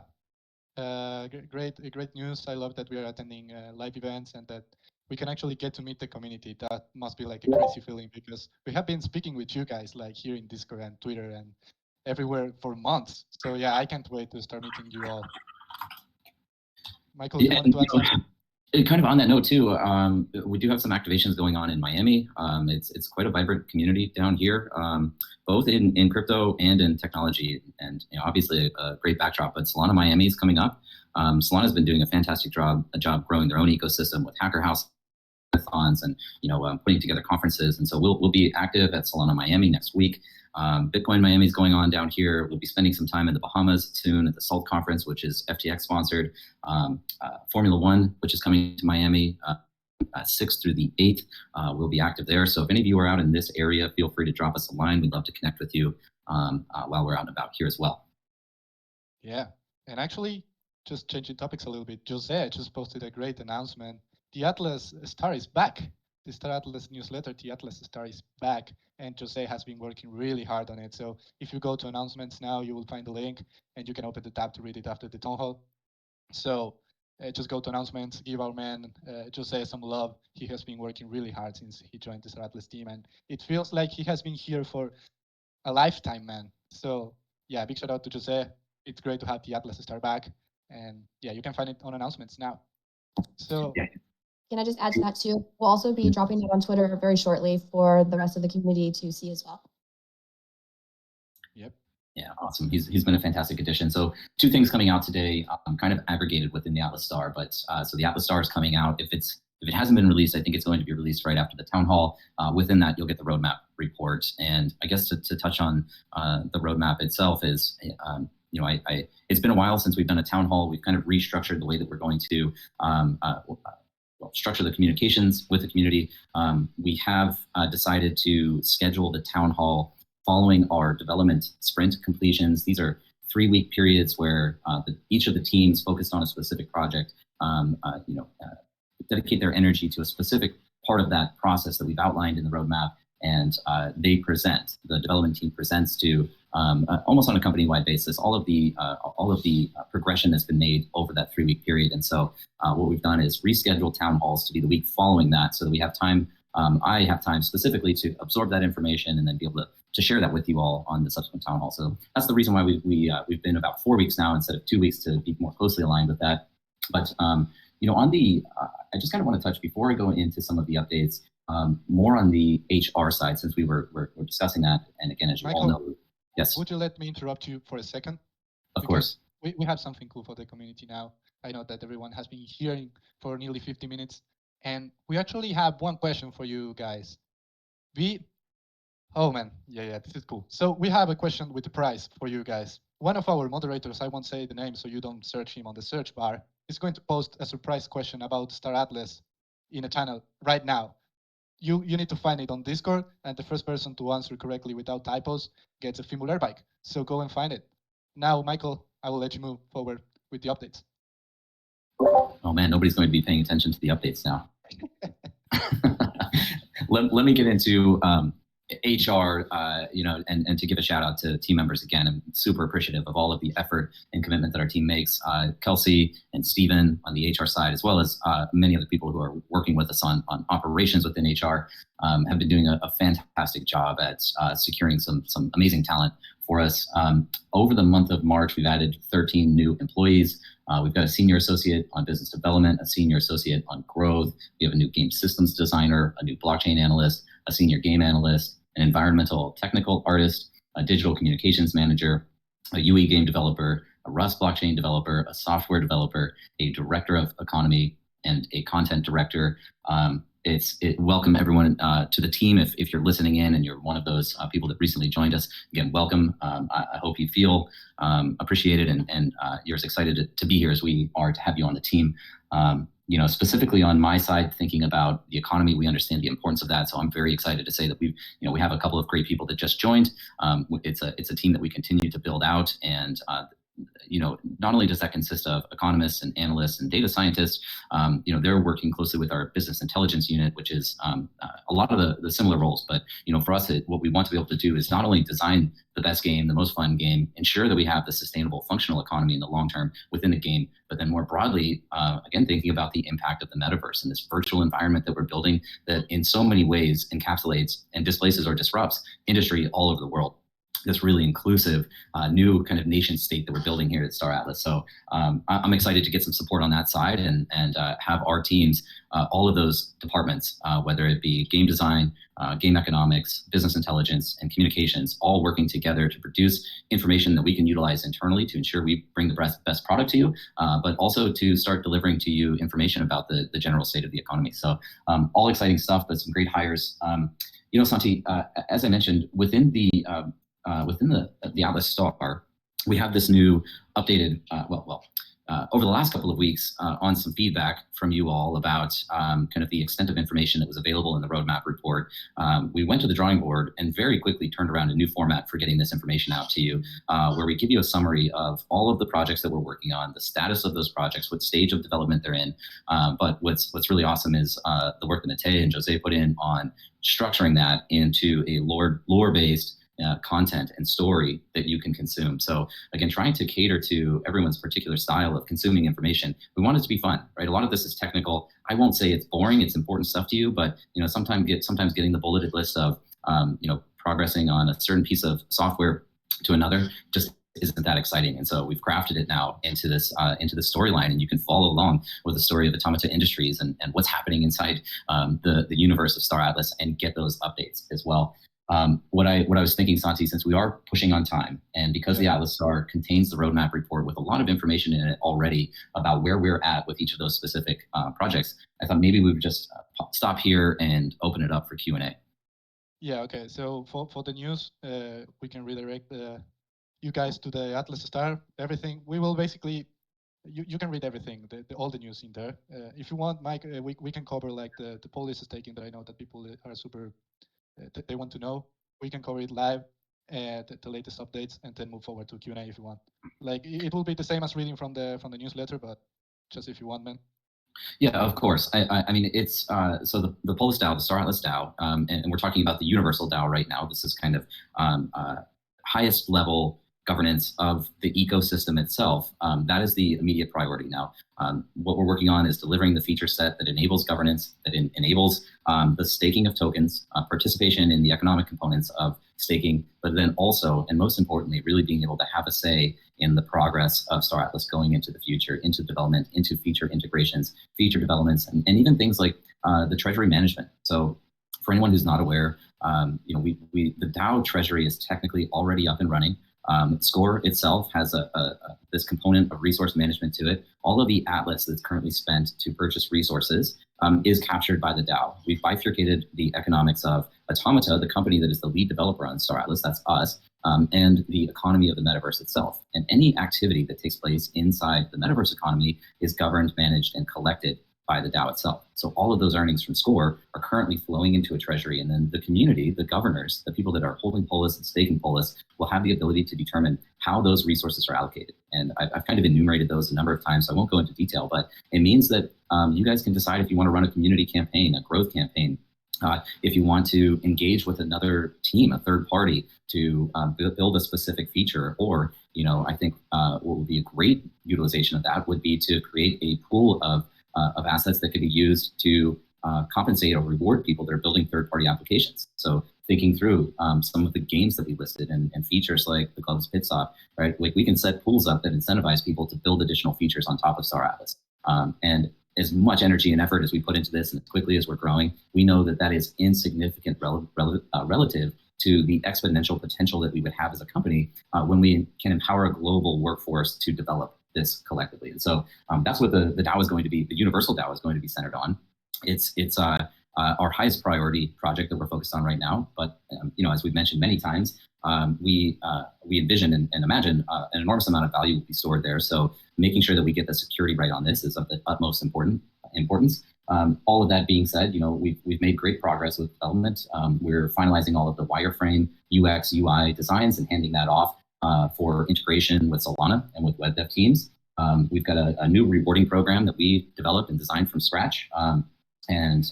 Speaker 4: great news. I love that we are attending live events and that we can actually get to meet the community. That must be like a crazy feeling, because we have been speaking with you guys like here in Discord and Twitter and everywhere for months. So yeah, I can't wait to start meeting you all. Michael, you want to add something?
Speaker 1: Kind of on that note too, we do have some activations going on in Miami. It's quite a vibrant community down here, both in crypto and in technology, and obviously a great backdrop. But Solana Miami is coming up. Solana's been doing a fantastic job growing their own ecosystem with Hacker House hackathons and putting together conferences. And so we'll be active at Solana Miami next week. Bitcoin Miami is going on down here. We'll be spending some time in the Bahamas soon at the SALT conference, which is FTX sponsored. Formula One, which is coming to Miami 6th through the 8th. We'll be active there. So if any of you are out in this area, feel free to drop us a line. We'd love to connect with you while we're out and about here as well.
Speaker 4: Yeah, and actually, just changing topics a little bit, Jose just posted a great announcement. The Atlas Star is back. The Star Atlas newsletter, the Atlas Star is back, and Jose has been working really hard on it. So if you go to announcements now, you will find the link, and you can open the tab to read it after the town hall. So just go to announcements, give our man Jose some love. He has been working really hard since he joined the Star Atlas team, and it feels like he has been here for a lifetime, man. So yeah, big shout out to Jose. It's great to have the Atlas Star back, and yeah, you can find it on announcements now. So.
Speaker 1: Yeah.
Speaker 2: Can I just add to that too? We'll also be dropping that on Twitter very shortly for the rest of the community to see as well.
Speaker 4: Yep.
Speaker 1: Yeah, awesome. He's been a fantastic addition. So 2 things coming out today, kind of aggregated within the Atlas Star. But so the Atlas Star is coming out. If it hasn't been released, I think it's going to be released right after the town hall. Within that, you'll get the roadmap report. And I guess to touch on the roadmap itself is, it's been a while since we've done a town hall. We've kind of restructured the way that we're going to structure the communications with the community. We have decided to schedule the town hall following our development sprint completions. These are 3-week periods where each of the teams focused on a specific project, dedicate their energy to a specific part of that process that we've outlined in the roadmap, and they present. The development team presents to almost on a company-wide basis all of the progression that's been made over that 3-week period. And so what we've done is reschedule town halls to be the week following that, so that we have time. I have time specifically to absorb that information and then be able to share that with you all on the subsequent town hall. So that's the reason why we've been about 4 weeks now instead of 2 weeks, to be more closely aligned with that. But on the, I just kind of want to touch, before I go into some of the updates, more on the HR side, since we're discussing that. And again, as you
Speaker 4: Michael,
Speaker 1: all know, yes.
Speaker 4: Would you let me interrupt you for a second?
Speaker 1: Of course.
Speaker 4: We have something cool for the community now. I know that everyone has been hearing for nearly 50 minutes, and we actually have one question for you guys. Oh man, yeah, this is cool. So we have a question with the prize for you guys. One of our moderators, I won't say the name so you don't search him on the search bar, is going to post a surprise question about Star Atlas in a channel right now. You need to find it on Discord, and the first person to answer correctly without typos gets a Fimble Airbike. So go and find it. Now, Michael, I will let you move forward with the updates.
Speaker 1: Oh man, nobody's going to be paying attention to the updates now. Let me get into HR, and to give a shout out to team members again. I'm super appreciative of all of the effort and commitment that our team makes. Kelsey and Steven on the HR side, as well as many other people who are working with us on operations within HR, have been doing a fantastic job at securing some amazing talent for us. Over the month of March, we've added 13 new employees. We've got a senior associate on business development, a senior associate on growth. We have a new game systems designer, a new blockchain analyst, a senior game analyst, an environmental technical artist, a digital communications manager, a UE game developer, a Rust blockchain developer, a software developer, a director of economy, and a content director. welcome everyone to the team. If you're listening in and you're one of those people that recently joined us, again, welcome. I hope you feel appreciated and you're as excited to be here as we are to have you on the team. Specifically on my side, thinking about the economy, we understand the importance of that. So I'm very excited to say that we have a couple of great people that just joined. It's a team that we continue to build out, and not only does that consist of economists and analysts and data scientists, they're working closely with our business intelligence unit, which is a lot of the similar roles. But, for us, what we want to be able to do is not only design the best game, the most fun game, ensure that we have the sustainable functional economy in the long term within the game, but then more broadly, again, thinking about the impact of the metaverse and this virtual environment that we're building that in so many ways encapsulates and displaces or disrupts industry all over the world. This really inclusive new kind of nation state that we're building here at Star Atlas. So I'm excited to get some support on that side and have our teams, all of those departments, whether it be game design, game economics, business intelligence, and communications, all working together to produce information that we can utilize internally to ensure we bring the best product to you, but also to start delivering to you information about the general state of the economy. So all exciting stuff, but some great hires. Santi, as I mentioned, within the Atlas Star, we have this new updated, over the last couple of weeks on some feedback from you all about kind of the extent of information that was available in the roadmap report. We went to the drawing board and very quickly turned around a new format for getting this information out to you, where we give you a summary of all of the projects that we're working on, the status of those projects, what stage of development they're in. But what's really awesome is the work that Nate and Jose put in on structuring that into a lore-based content and story that you can consume. So again, trying to cater to everyone's particular style of consuming information. We want it to be fun, right? A lot of this is technical. I won't say it's boring, it's important stuff to you, but sometimes getting the bulleted list of progressing on a certain piece of software to another just isn't that exciting. And so we've crafted it now into this storyline, and you can follow along with the story of Automata Industries and what's happening inside the universe of Star Atlas and get those updates as well. What I was thinking, Santi, since we are pushing on time, and because the Atlas Star contains the roadmap report with a lot of information in it already about where we're at with each of those specific projects, I thought maybe we would just stop here and open it up for Q&A.
Speaker 4: Yeah, okay. So for the news, we can redirect you guys to the Atlas Star. Everything, we will basically, you can read everything, all the news in there. If you want, Mike, we can cover like the policy staking that I know that people are super, they want to know. We can cover it live and the latest updates, and then move forward to Q&A if you want. Like it will be the same as reading from the newsletter, but just if you want, man.
Speaker 1: Yeah, of course. I mean, it's so the Polis DAO, the Star Atlas DAO, and we're talking about the universal DAO right now. This is kind of highest level governance of the ecosystem itself. That is the immediate priority now. What we're working on is delivering the feature set that enables governance, that enables the staking of tokens, participation in the economic components of staking, but then also, and most importantly, really being able to have a say in the progress of Star Atlas going into the future, into development, into feature integrations, feature developments, and even things like the treasury management. So for anyone who's not aware, the DAO treasury is technically already up and running. Score itself has this component of resource management to it. All of the Atlas that's currently spent to purchase resources is captured by the DAO. We've bifurcated the economics of Automata, the company that is the lead developer on Star Atlas, that's us, and the economy of the metaverse itself. And any activity that takes place inside the metaverse economy is governed, managed, and collected by the DAO itself. So all of those earnings from Score are currently flowing into a treasury, and then the community, the governors, the people that are holding Polis and staking Polis will have the ability to determine how those resources are allocated. And I've kind of enumerated those a number of times, so I won't go into detail, but it means that you guys can decide if you want to run a community campaign, a growth campaign, if you want to engage with another team, a third party, to build a specific feature, or, I think what would be a great utilization of that would be to create a pool of assets that could be used to compensate or reward people that are building third-party applications. So thinking through some of the games that we listed and features like the Gloves Pit Stop, right? Like we can set pools up that incentivize people to build additional features on top of Star Atlas. And as much energy and effort as we put into this and as quickly as we're growing, we know that that is insignificant relative to the exponential potential that we would have as a company when we can empower a global workforce to develop this collectively. And so that's what the DAO is going to be, the universal DAO is going to be centered on. It's our highest priority project that we're focused on right now. But as we've mentioned many times, we envision and imagine an enormous amount of value will be stored there. So making sure that we get the security right on this is of the utmost importance. All of that being said, we've made great progress with development. We're finalizing all of the wireframe, UX, UI designs and handing that off for integration with Solana and with web dev teams. We've got a new rewarding program that we developed and designed from scratch. And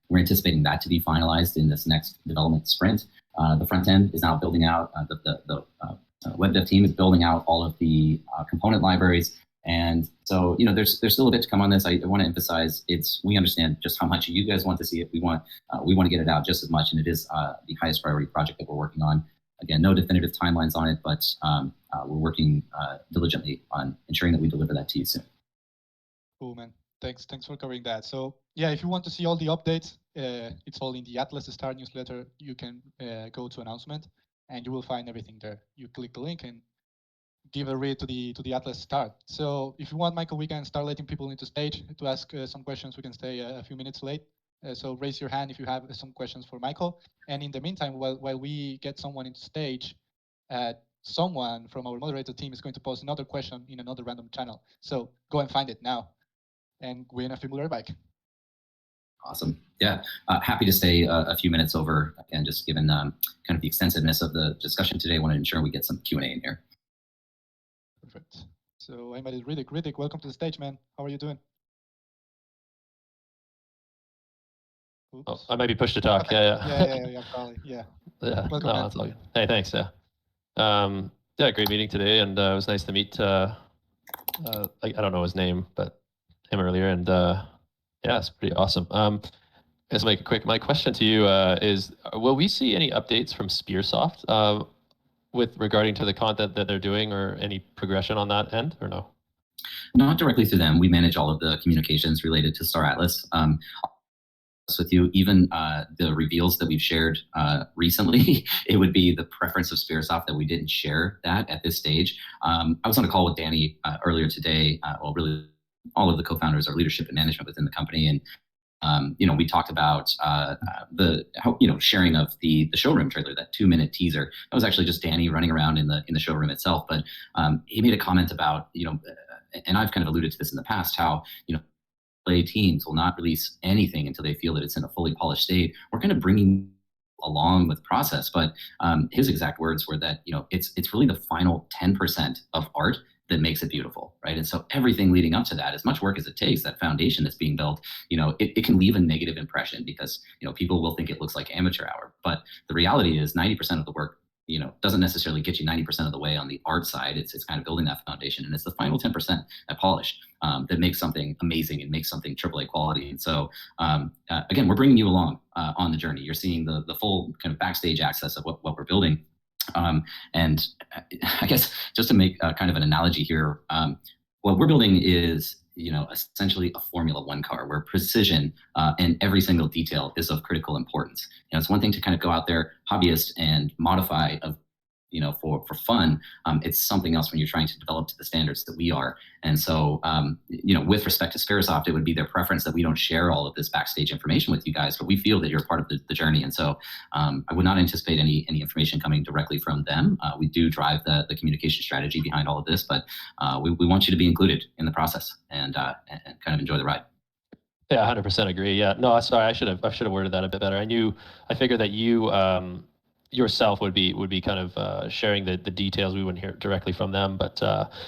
Speaker 1: we're anticipating that to be finalized in this next development sprint. The front end is now building out, the web dev team is building out all of the component libraries. And so, there's still a bit to come on this. I want to emphasize we understand just how much you guys want to see it. We want to get it out just as much, and it is the highest priority project that we're working on. Again, no definitive timelines on it, but we're working diligently on ensuring that we deliver that to you soon.
Speaker 4: Cool, man. Thanks for covering that. So yeah, if you want to see all the updates, it's all in the Atlas Star newsletter. You can go to announcement, and you will find everything there. You click the link and give a read to the Atlas Star. So if you want, Michael, we can start letting people into stage to ask some questions. We can stay a few minutes late. So raise your hand if you have some questions for Michael. And in the meantime, while we get someone into stage, someone from our moderator team is going to post another question in another random channel. So go and find it now and win a Fimulator bike.
Speaker 1: Awesome. Yeah, happy to stay a few minutes over. Again, just given kind of the extensiveness of the discussion today, I want to ensure we get some Q&A in here.
Speaker 4: Perfect. So I made it Riddick. Welcome to the stage, man. How are you doing? Oops.
Speaker 6: Oh, I might be pushed to talk.
Speaker 4: Okay. Yeah, probably. Yeah.
Speaker 6: Yeah.
Speaker 4: Welcome,
Speaker 6: no, that's all good. Hey, thanks. Yeah. Yeah, great meeting today, and it was nice to meet. I don't know his name, but him earlier, and yeah, it's pretty awesome. Let's make it quick. My question to you is: will we see any updates from Spearsoft with regarding to the content that they're doing, or any progression on that end, or no?
Speaker 1: Not directly through them. We manage all of the communications related to Star Atlas. With you, even the reveals that we've shared recently, it would be the preference of Spearsoft that we didn't share that at this stage. I was on a call with Danny earlier today. Well, really, all of the co-founders are leadership and management within the company, and we talked about the sharing of the showroom trailer, that 2-minute teaser. That was actually just Danny running around in the showroom itself. But he made a comment about and I've kind of alluded to this in the past, how play teams will not release anything until they feel that it's in a fully polished state. We're kind of bringing along with process, but his exact words were that it's really the final 10% of art that makes it beautiful, right? And so everything leading up to that, as much work as it takes, that foundation that's being built, it can leave a negative impression because people will think it looks like amateur hour. But the reality is 90% of the work doesn't necessarily get you 90% of the way on the art side. It's kind of building that foundation, and it's the final 10% that polish that makes something amazing and makes something AAA quality. And so again, we're bringing you along on the journey. You're seeing the full kind of backstage access of what we're building. And I guess just to make kind of an analogy here, what we're building is essentially a Formula One car where precision and every single detail is of critical importance. It's one thing to kind of go out there, hobbyist, and modify for fun. It's something else when you're trying to develop to the standards that we are. And so, with respect to Spearsoft, it would be their preference that we don't share all of this backstage information with you guys, but we feel that you're part of the journey. And so I would not anticipate any information coming directly from them. We do drive the communication strategy behind all of this, but we want you to be included in the process and kind of enjoy the ride.
Speaker 6: Yeah, 100% agree. Yeah, no, sorry, I should have worded that a bit better. I figured that you yourself would be kind of sharing the details. We wouldn't hear directly from them, but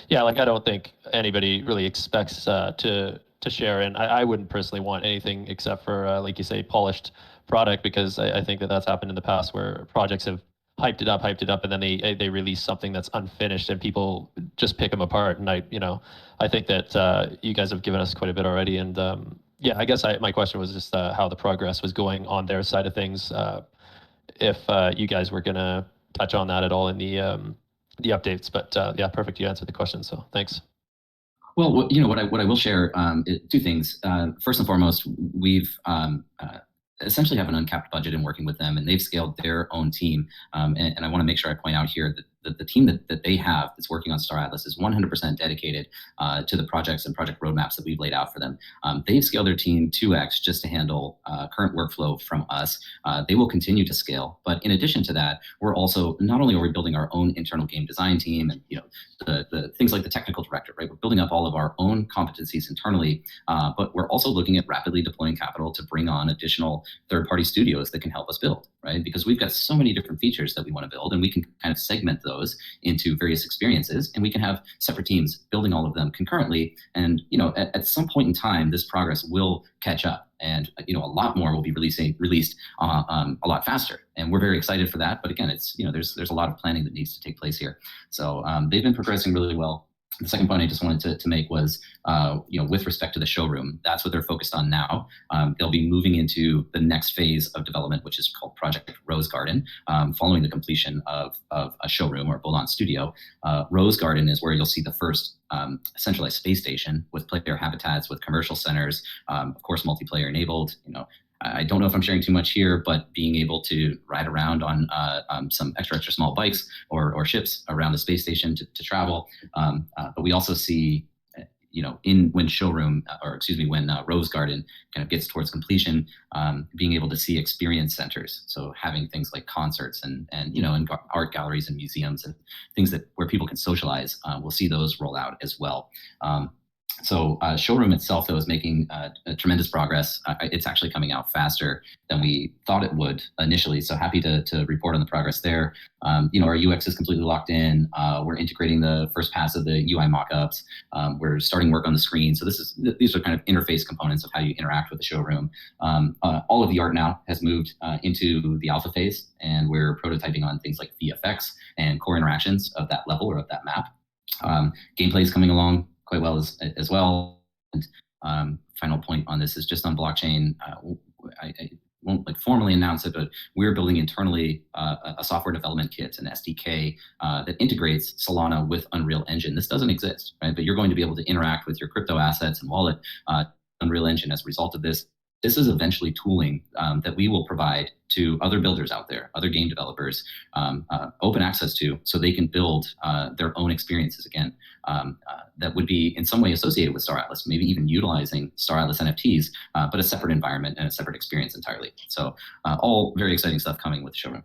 Speaker 6: yeah, I don't think anybody really expects to share, and I wouldn't personally want anything except for like you say, polished product, because I think that's happened in the past where projects have hyped it up, and then they release something that's unfinished and people just pick them apart. And I think that you guys have given us quite a bit already, and yeah, I guess my question was just how the progress was going on their side of things. If you guys were gonna touch on that at all in the updates, but yeah, perfect. You answered the question, so thanks.
Speaker 1: Well, what I will share, two things. First and foremost, we've essentially have an uncapped budget in working with them, and they've scaled their own team. And I want to make sure I point out here that the team that they have that's working on Star Atlas is 100% dedicated to the projects and project roadmaps that we've laid out for them. They've scaled their team 2x just to handle current workflow from us. They will continue to scale, but in addition to that, we're also, not only are we building our own internal game design team and the things like the technical director, right? We're building up all of our own competencies internally, but we're also looking at rapidly deploying capital to bring on additional third-party studios that can help us build, right? Because we've got so many different features that we want to build, and we can kind of segment those into various experiences, and we can have separate teams building all of them concurrently. And at some point in time, this progress will catch up, and a lot more will be released a lot faster. And we're very excited for that. But again, it's there's a lot of planning that needs to take place here. So they've been progressing really well. The second point I just wanted to make was, with respect to the showroom, that's what they're focused on now. They'll be moving into the next phase of development, which is called Project Rose Garden, following the completion of a showroom or build-on studio. Rose Garden is where you'll see the first centralized space station with player habitats, with commercial centers, of course, multiplayer enabled. I don't know if I'm sharing too much here, but being able to ride around on some extra small bikes or ships around the space station to travel. But we also see, when Rose Garden kind of gets towards completion, being able to see experience centers. So having things like concerts and art galleries and museums and things where people can socialize, we'll see those roll out as well. So Showroom itself, though, is making tremendous progress. It's actually coming out faster than we thought it would initially. So happy to report on the progress there. Our UX is completely locked in. We're integrating the first pass of the UI mockups. We're starting work on the screen. So these are kind of interface components of how you interact with the showroom. All of the art now has moved into the alpha phase, and we're prototyping on things like VFX and core interactions of that level or of that map. Gameplay is coming along quite well as well. And final point on this is just on blockchain. I won't formally announce it, but we're building internally a software development kit, an SDK that integrates Solana with Unreal Engine. This doesn't exist, right? But you're going to be able to interact with your crypto assets and wallet Unreal Engine as a result of this. This is eventually tooling that we will provide to other builders out there, other game developers, open access to, so they can build their own experiences again that would be in some way associated with Star Atlas, maybe even utilizing Star Atlas NFTs, but a separate environment and a separate experience entirely. So all very exciting stuff coming with the showroom.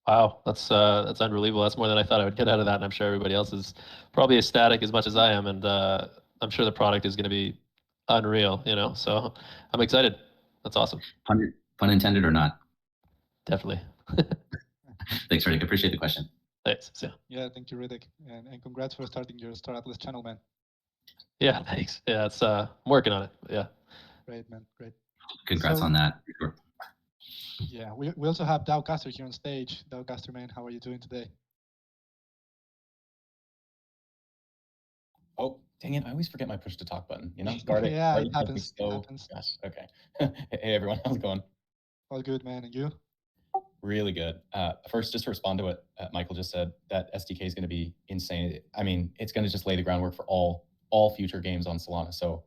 Speaker 6: Wow, that's unbelievable. That's more than I thought I would get out of that, and I'm sure everybody else is probably ecstatic as much as I am. And I'm sure the product is going to be unreal, so I'm excited. That's awesome.
Speaker 1: Pun intended or not?
Speaker 6: Definitely.
Speaker 1: Thanks, Riddick. Appreciate the question.
Speaker 6: Thanks. Yeah.
Speaker 4: Yeah, thank you, Riddick, and congrats for starting your Star Atlas channel, man.
Speaker 6: Yeah, thanks. Yeah, it's I'm working on it. Yeah.
Speaker 4: Great, man. Great.
Speaker 1: Congrats on that. Sure.
Speaker 4: Yeah, we also have Dowcaster here on stage. Dowcaster, man, how are you doing today?
Speaker 7: Oh, dang it. I always forget my push to talk button.
Speaker 4: Yeah, it happens.
Speaker 7: So,
Speaker 4: It happens.
Speaker 7: gosh, okay. Hey, everyone. How's it going?
Speaker 4: All good, man. And you?
Speaker 7: Really good. First, just to respond to what Michael just said, that SDK is going to be insane. I mean, it's going to just lay the groundwork for all future games on Solana. So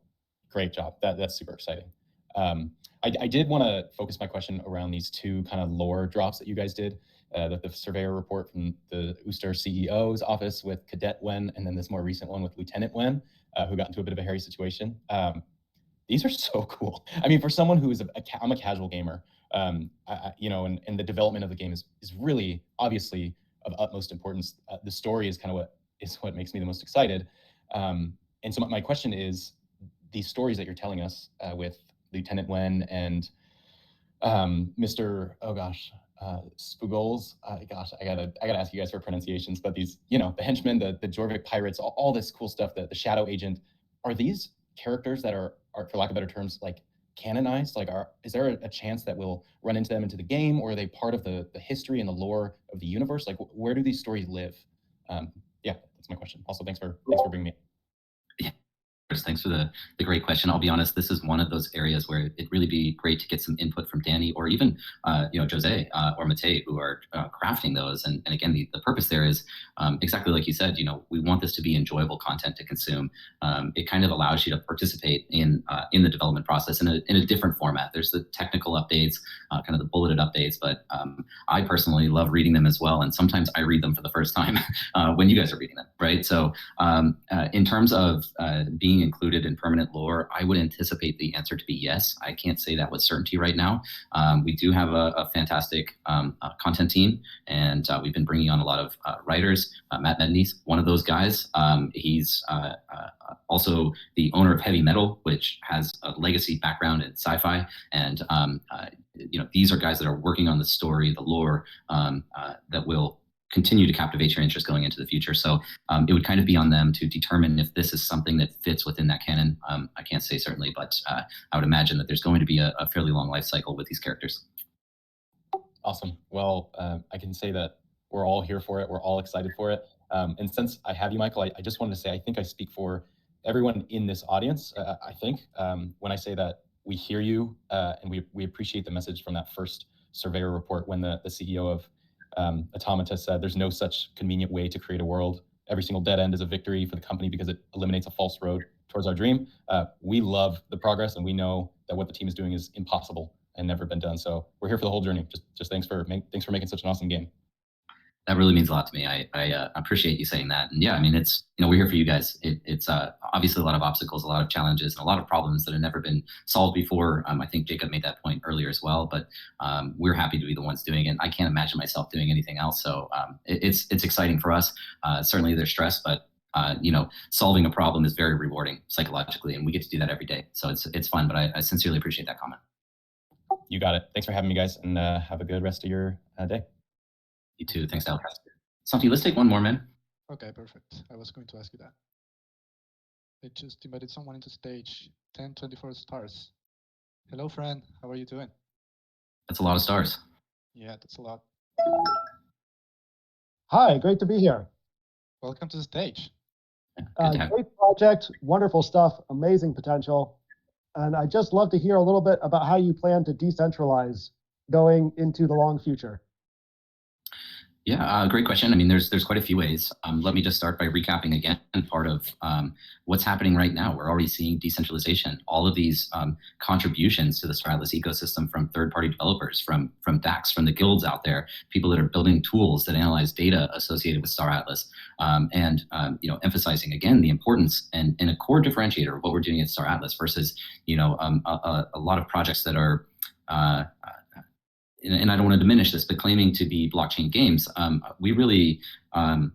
Speaker 7: great job. That's super exciting. I did want to focus my question around these two kind of lore drops that you guys did. The surveyor report from the Ooster CEO's office with Cadet Wen, and then this more recent one with Lieutenant Wen, who got into a bit of a hairy situation. These are so cool. I mean, for someone who is I'm a casual gamer, and the development of the game is really obviously of utmost importance. The story is kind of what makes me the most excited. And so my question is, these stories that you're telling us with Lieutenant Wen and Mr. Spugols. I gotta ask you guys for pronunciations, but these, the henchmen, the Jorvik pirates, all this cool stuff, the shadow agent, are these characters that are for lack of better terms, like canonized? Like, is there a chance that we'll run into them into the game, or are they part of the history and the lore of the universe? Like, where do these stories live? Yeah, that's my question. Also, thanks for bringing me.
Speaker 1: Thanks for the great question. I'll be honest, this is one of those areas where it'd really be great to get some input from Danny or even Jose or Matei, who are crafting those. And again, the purpose there is exactly like you said, we want this to be enjoyable content to consume. It kind of allows you to participate in the development process in a different format. There's the technical updates, kind of the bulleted updates, but I personally love reading them as well. And sometimes I read them for the first time when you guys are reading them, right? So in terms of being included in permanent lore, I would anticipate the answer to be yes. I can't say that with certainty right now. We do have a fantastic content team, and we've been bringing on a lot of writers. Matt Medney's one of those guys. He's also the owner of Heavy Metal, which has a legacy background in sci-fi, and these are guys that are working on the story, the lore that will continue to captivate your interest going into the future. So it would kind of be on them to determine if this is something that fits within that canon. I can't say certainly, but I would imagine that there's going to be a fairly long life cycle with these characters.
Speaker 7: Awesome. Well, I can say that we're all here for it. We're all excited for it. And since I have you, Michael, I just wanted to say, I think I speak for everyone in this audience. I think when I say that we hear you and we appreciate the message from that first surveyor report when the CEO of Automata said there's no such convenient way to create a world. Every single dead end is a victory for the company because it eliminates a false road towards our dream. We love the progress, and we know that what the team is doing is impossible and never been done. So we're here for the whole journey. Just thanks for making such an awesome game.
Speaker 1: That really means a lot to me. I appreciate you saying that. And yeah, I mean, it's, we're here for you guys. It's obviously a lot of obstacles, a lot of challenges, and a lot of problems that have never been solved before. I think Jacob made that point earlier as well, but we're happy to be the ones doing it. I can't imagine myself doing anything else. So it's exciting for us. Certainly there's stress, but solving a problem is very rewarding psychologically, and we get to do that every day. So it's fun, but I sincerely appreciate that comment.
Speaker 7: You got it. Thanks for having me, guys, and have a good rest of your day.
Speaker 1: You too. Thanks, Alex. Santi, let's take one more, man.
Speaker 4: Okay, perfect. I was going to ask you that. I just invited someone into stage. 1024 stars. Hello, friend. How are you doing?
Speaker 1: That's a lot of stars.
Speaker 4: Yeah, that's a lot.
Speaker 8: Hi, great to be here.
Speaker 4: Welcome to the stage.
Speaker 8: Great project, wonderful stuff, amazing potential. And I'd just love to hear a little bit about how you plan to decentralize going into the long future.
Speaker 1: Yeah, great question. I mean, there's quite a few ways. Let me just start by recapping again part of what's happening right now. We're already seeing decentralization. All of these contributions to the Star Atlas ecosystem from third-party developers, from DAX, from the guilds out there, people that are building tools that analyze data associated with Star Atlas, and emphasizing again the importance and a core differentiator of what we're doing at Star Atlas versus a lot of projects that are. And I don't want to diminish this, but claiming to be blockchain games, we really kind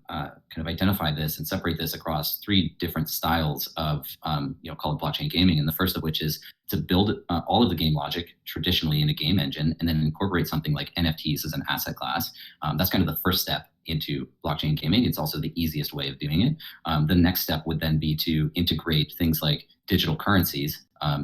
Speaker 1: of identify this and separate this across three different styles of, call it blockchain gaming. And the first of which is to build all of the game logic traditionally in a game engine and then incorporate something like NFTs as an asset class. That's kind of the first step into blockchain gaming. It's also the easiest way of doing it. The next step would then be to integrate things like digital currencies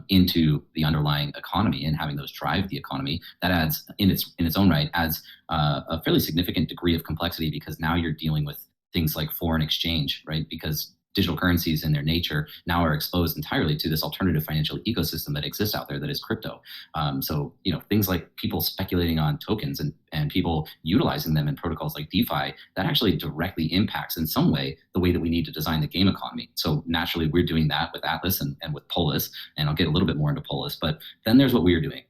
Speaker 1: into the underlying economy and having those drive the economy. That adds, in its own right, adds a fairly significant degree of complexity because now you're dealing with things like foreign exchange, right? Because digital currencies in their nature now are exposed entirely to this alternative financial ecosystem that exists out there that is crypto. So things like people speculating on tokens and people utilizing them in protocols like DeFi, that actually directly impacts in some way the way that we need to design the game economy. So naturally we're doing that with Atlas and with Polis, and I'll get a little bit more into Polis, but then there's what we are doing,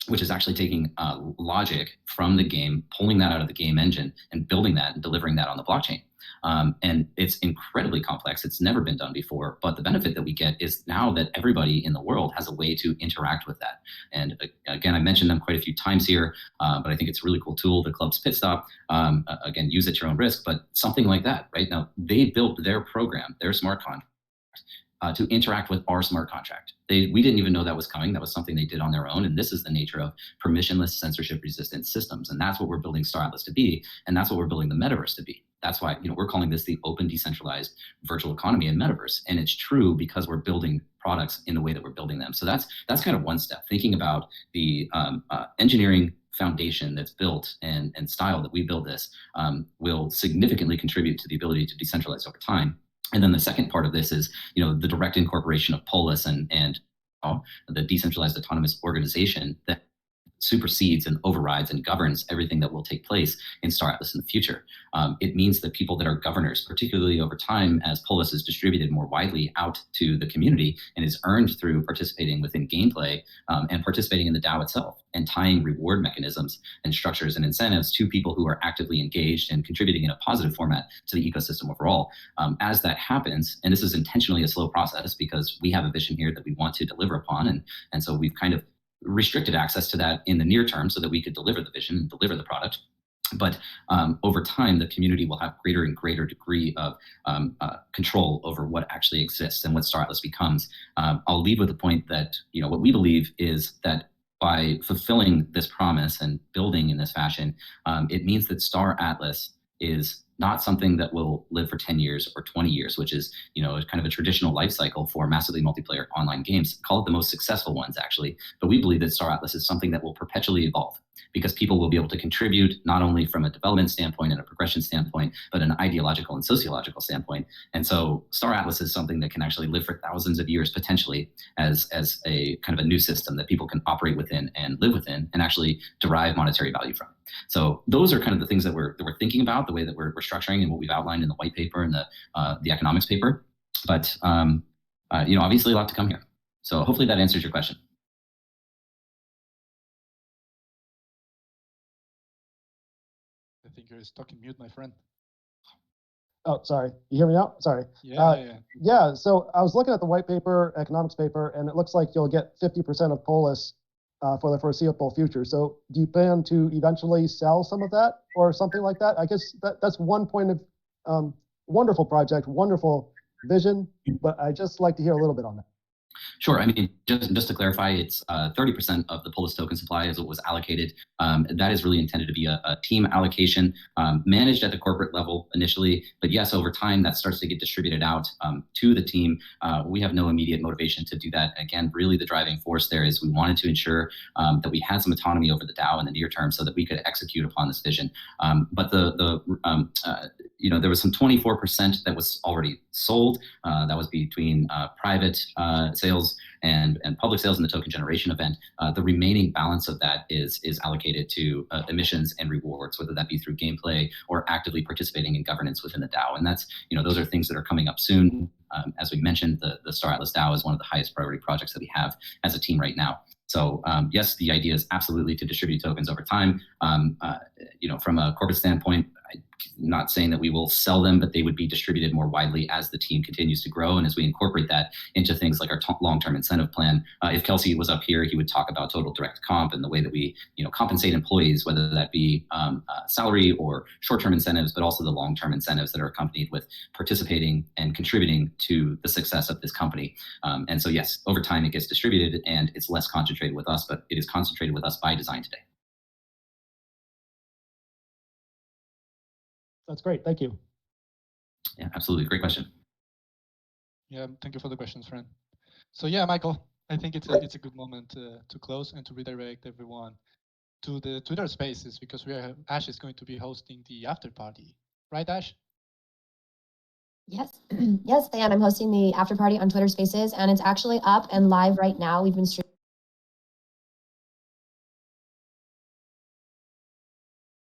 Speaker 1: which is actually taking logic from the game, pulling that out of the game engine and building that and delivering that on the blockchain. And it's incredibly complex. It's never been done before, but the benefit that we get is now that everybody in the world has a way to interact with that. And again, I mentioned them quite a few times here, but I think it's a really cool tool, the Club's Pit Stop. Again, use at your own risk, but something like that, right? Now, they built their program, their smart contract, to interact with our smart contract. We didn't even know that was coming. That was something they did on their own. And this is the nature of permissionless, censorship-resistant systems. And that's what we're building Star Atlas to be. And that's what we're building the metaverse to be. That's why we're calling this the open, decentralized virtual economy and metaverse. And it's true because we're building products in the way that we're building them. So that's kind of one step, thinking about the engineering foundation that's built and style that we build this will significantly contribute to the ability to decentralize over time. And then the second part of this is, the direct incorporation of Polis and the decentralized autonomous organization that supersedes and overrides and governs everything that will take place in Star Atlas in the future. It means that people that are governors, particularly over time, as Polis is distributed more widely out to the community and is earned through participating within gameplay and participating in the DAO itself, and tying reward mechanisms and structures and incentives to people who are actively engaged and contributing in a positive format to the ecosystem overall. As that happens, and this is intentionally a slow process because we have a vision here that we want to deliver upon, and so we've kind of restricted access to that in the near term so that we could deliver the vision and deliver the product. But over time, the community will have greater and greater degree of control over what actually exists and what Star Atlas becomes. I'll leave with the point that what we believe is that by fulfilling this promise and building in this fashion, it means that Star Atlas is not something that will live for 10 years or 20 years, which is, kind of a traditional life cycle for massively multiplayer online games. Call it the most successful ones, actually. But we believe that Star Atlas is something that will perpetually evolve because people will be able to contribute not only from a development standpoint and a progression standpoint, but an ideological and sociological standpoint. And so Star Atlas is something that can actually live for thousands of years potentially as a kind of a new system that people can operate within and live within and actually derive monetary value from. So those are kind of the things that we're thinking about, the way that we're structuring and what we've outlined in the white paper and the economics paper. But obviously a lot to come here. So hopefully that answers your question.
Speaker 4: I think you're stuck in mute, my friend.
Speaker 8: Oh, sorry. You hear me now? Sorry. Yeah. So I was looking at the white paper, economics paper, and it looks like you'll get 50% of Polis for the foreseeable future. So do you plan to eventually sell some of that or something like that? I guess that's one point of wonderful project, wonderful vision, but I'd just like to hear a little bit on that.
Speaker 1: Sure. I mean, just to clarify, it's 30% of the Polis token supply is what was allocated. That is really intended to be a team allocation managed at the corporate level initially. But yes, over time, that starts to get distributed out to the team. We have no immediate motivation to do that. Again, really the driving force there is we wanted to ensure that we had some autonomy over the DAO in the near term so that we could execute upon this vision. But there was some 24% that was already sold. That was between private sales and public sales in the token generation event. The remaining balance of that is allocated to emissions and rewards, whether that be through gameplay or actively participating in governance within the DAO. And that's, those are things that are coming up soon. As we mentioned, the Star Atlas DAO is one of the highest priority projects that we have as a team right now. So yes, the idea is absolutely to distribute tokens over time. From a corporate standpoint, I'm not saying that we will sell them, but they would be distributed more widely as the team continues to grow and as we incorporate that into things like our long-term incentive plan. If Kelsey was up here, he would talk about total direct comp and the way that we compensate employees, whether that be salary or short-term incentives, but also the long-term incentives that are accompanied with participating and contributing to the success of this company. And so yes, over time it gets distributed and it's less concentrated with us, but it is concentrated with us by design today.
Speaker 8: That's great. Thank you.
Speaker 1: Yeah, absolutely. Great question.
Speaker 4: Yeah, thank you for the questions, friend. So yeah, Michael, I think it's a good moment to close and to redirect everyone to the Twitter Spaces because Ash is going to be hosting the after party, right, Ash?
Speaker 2: Yes, yes, Dan. I'm hosting the after party on Twitter Spaces, and it's actually up and live right now. We've been streaming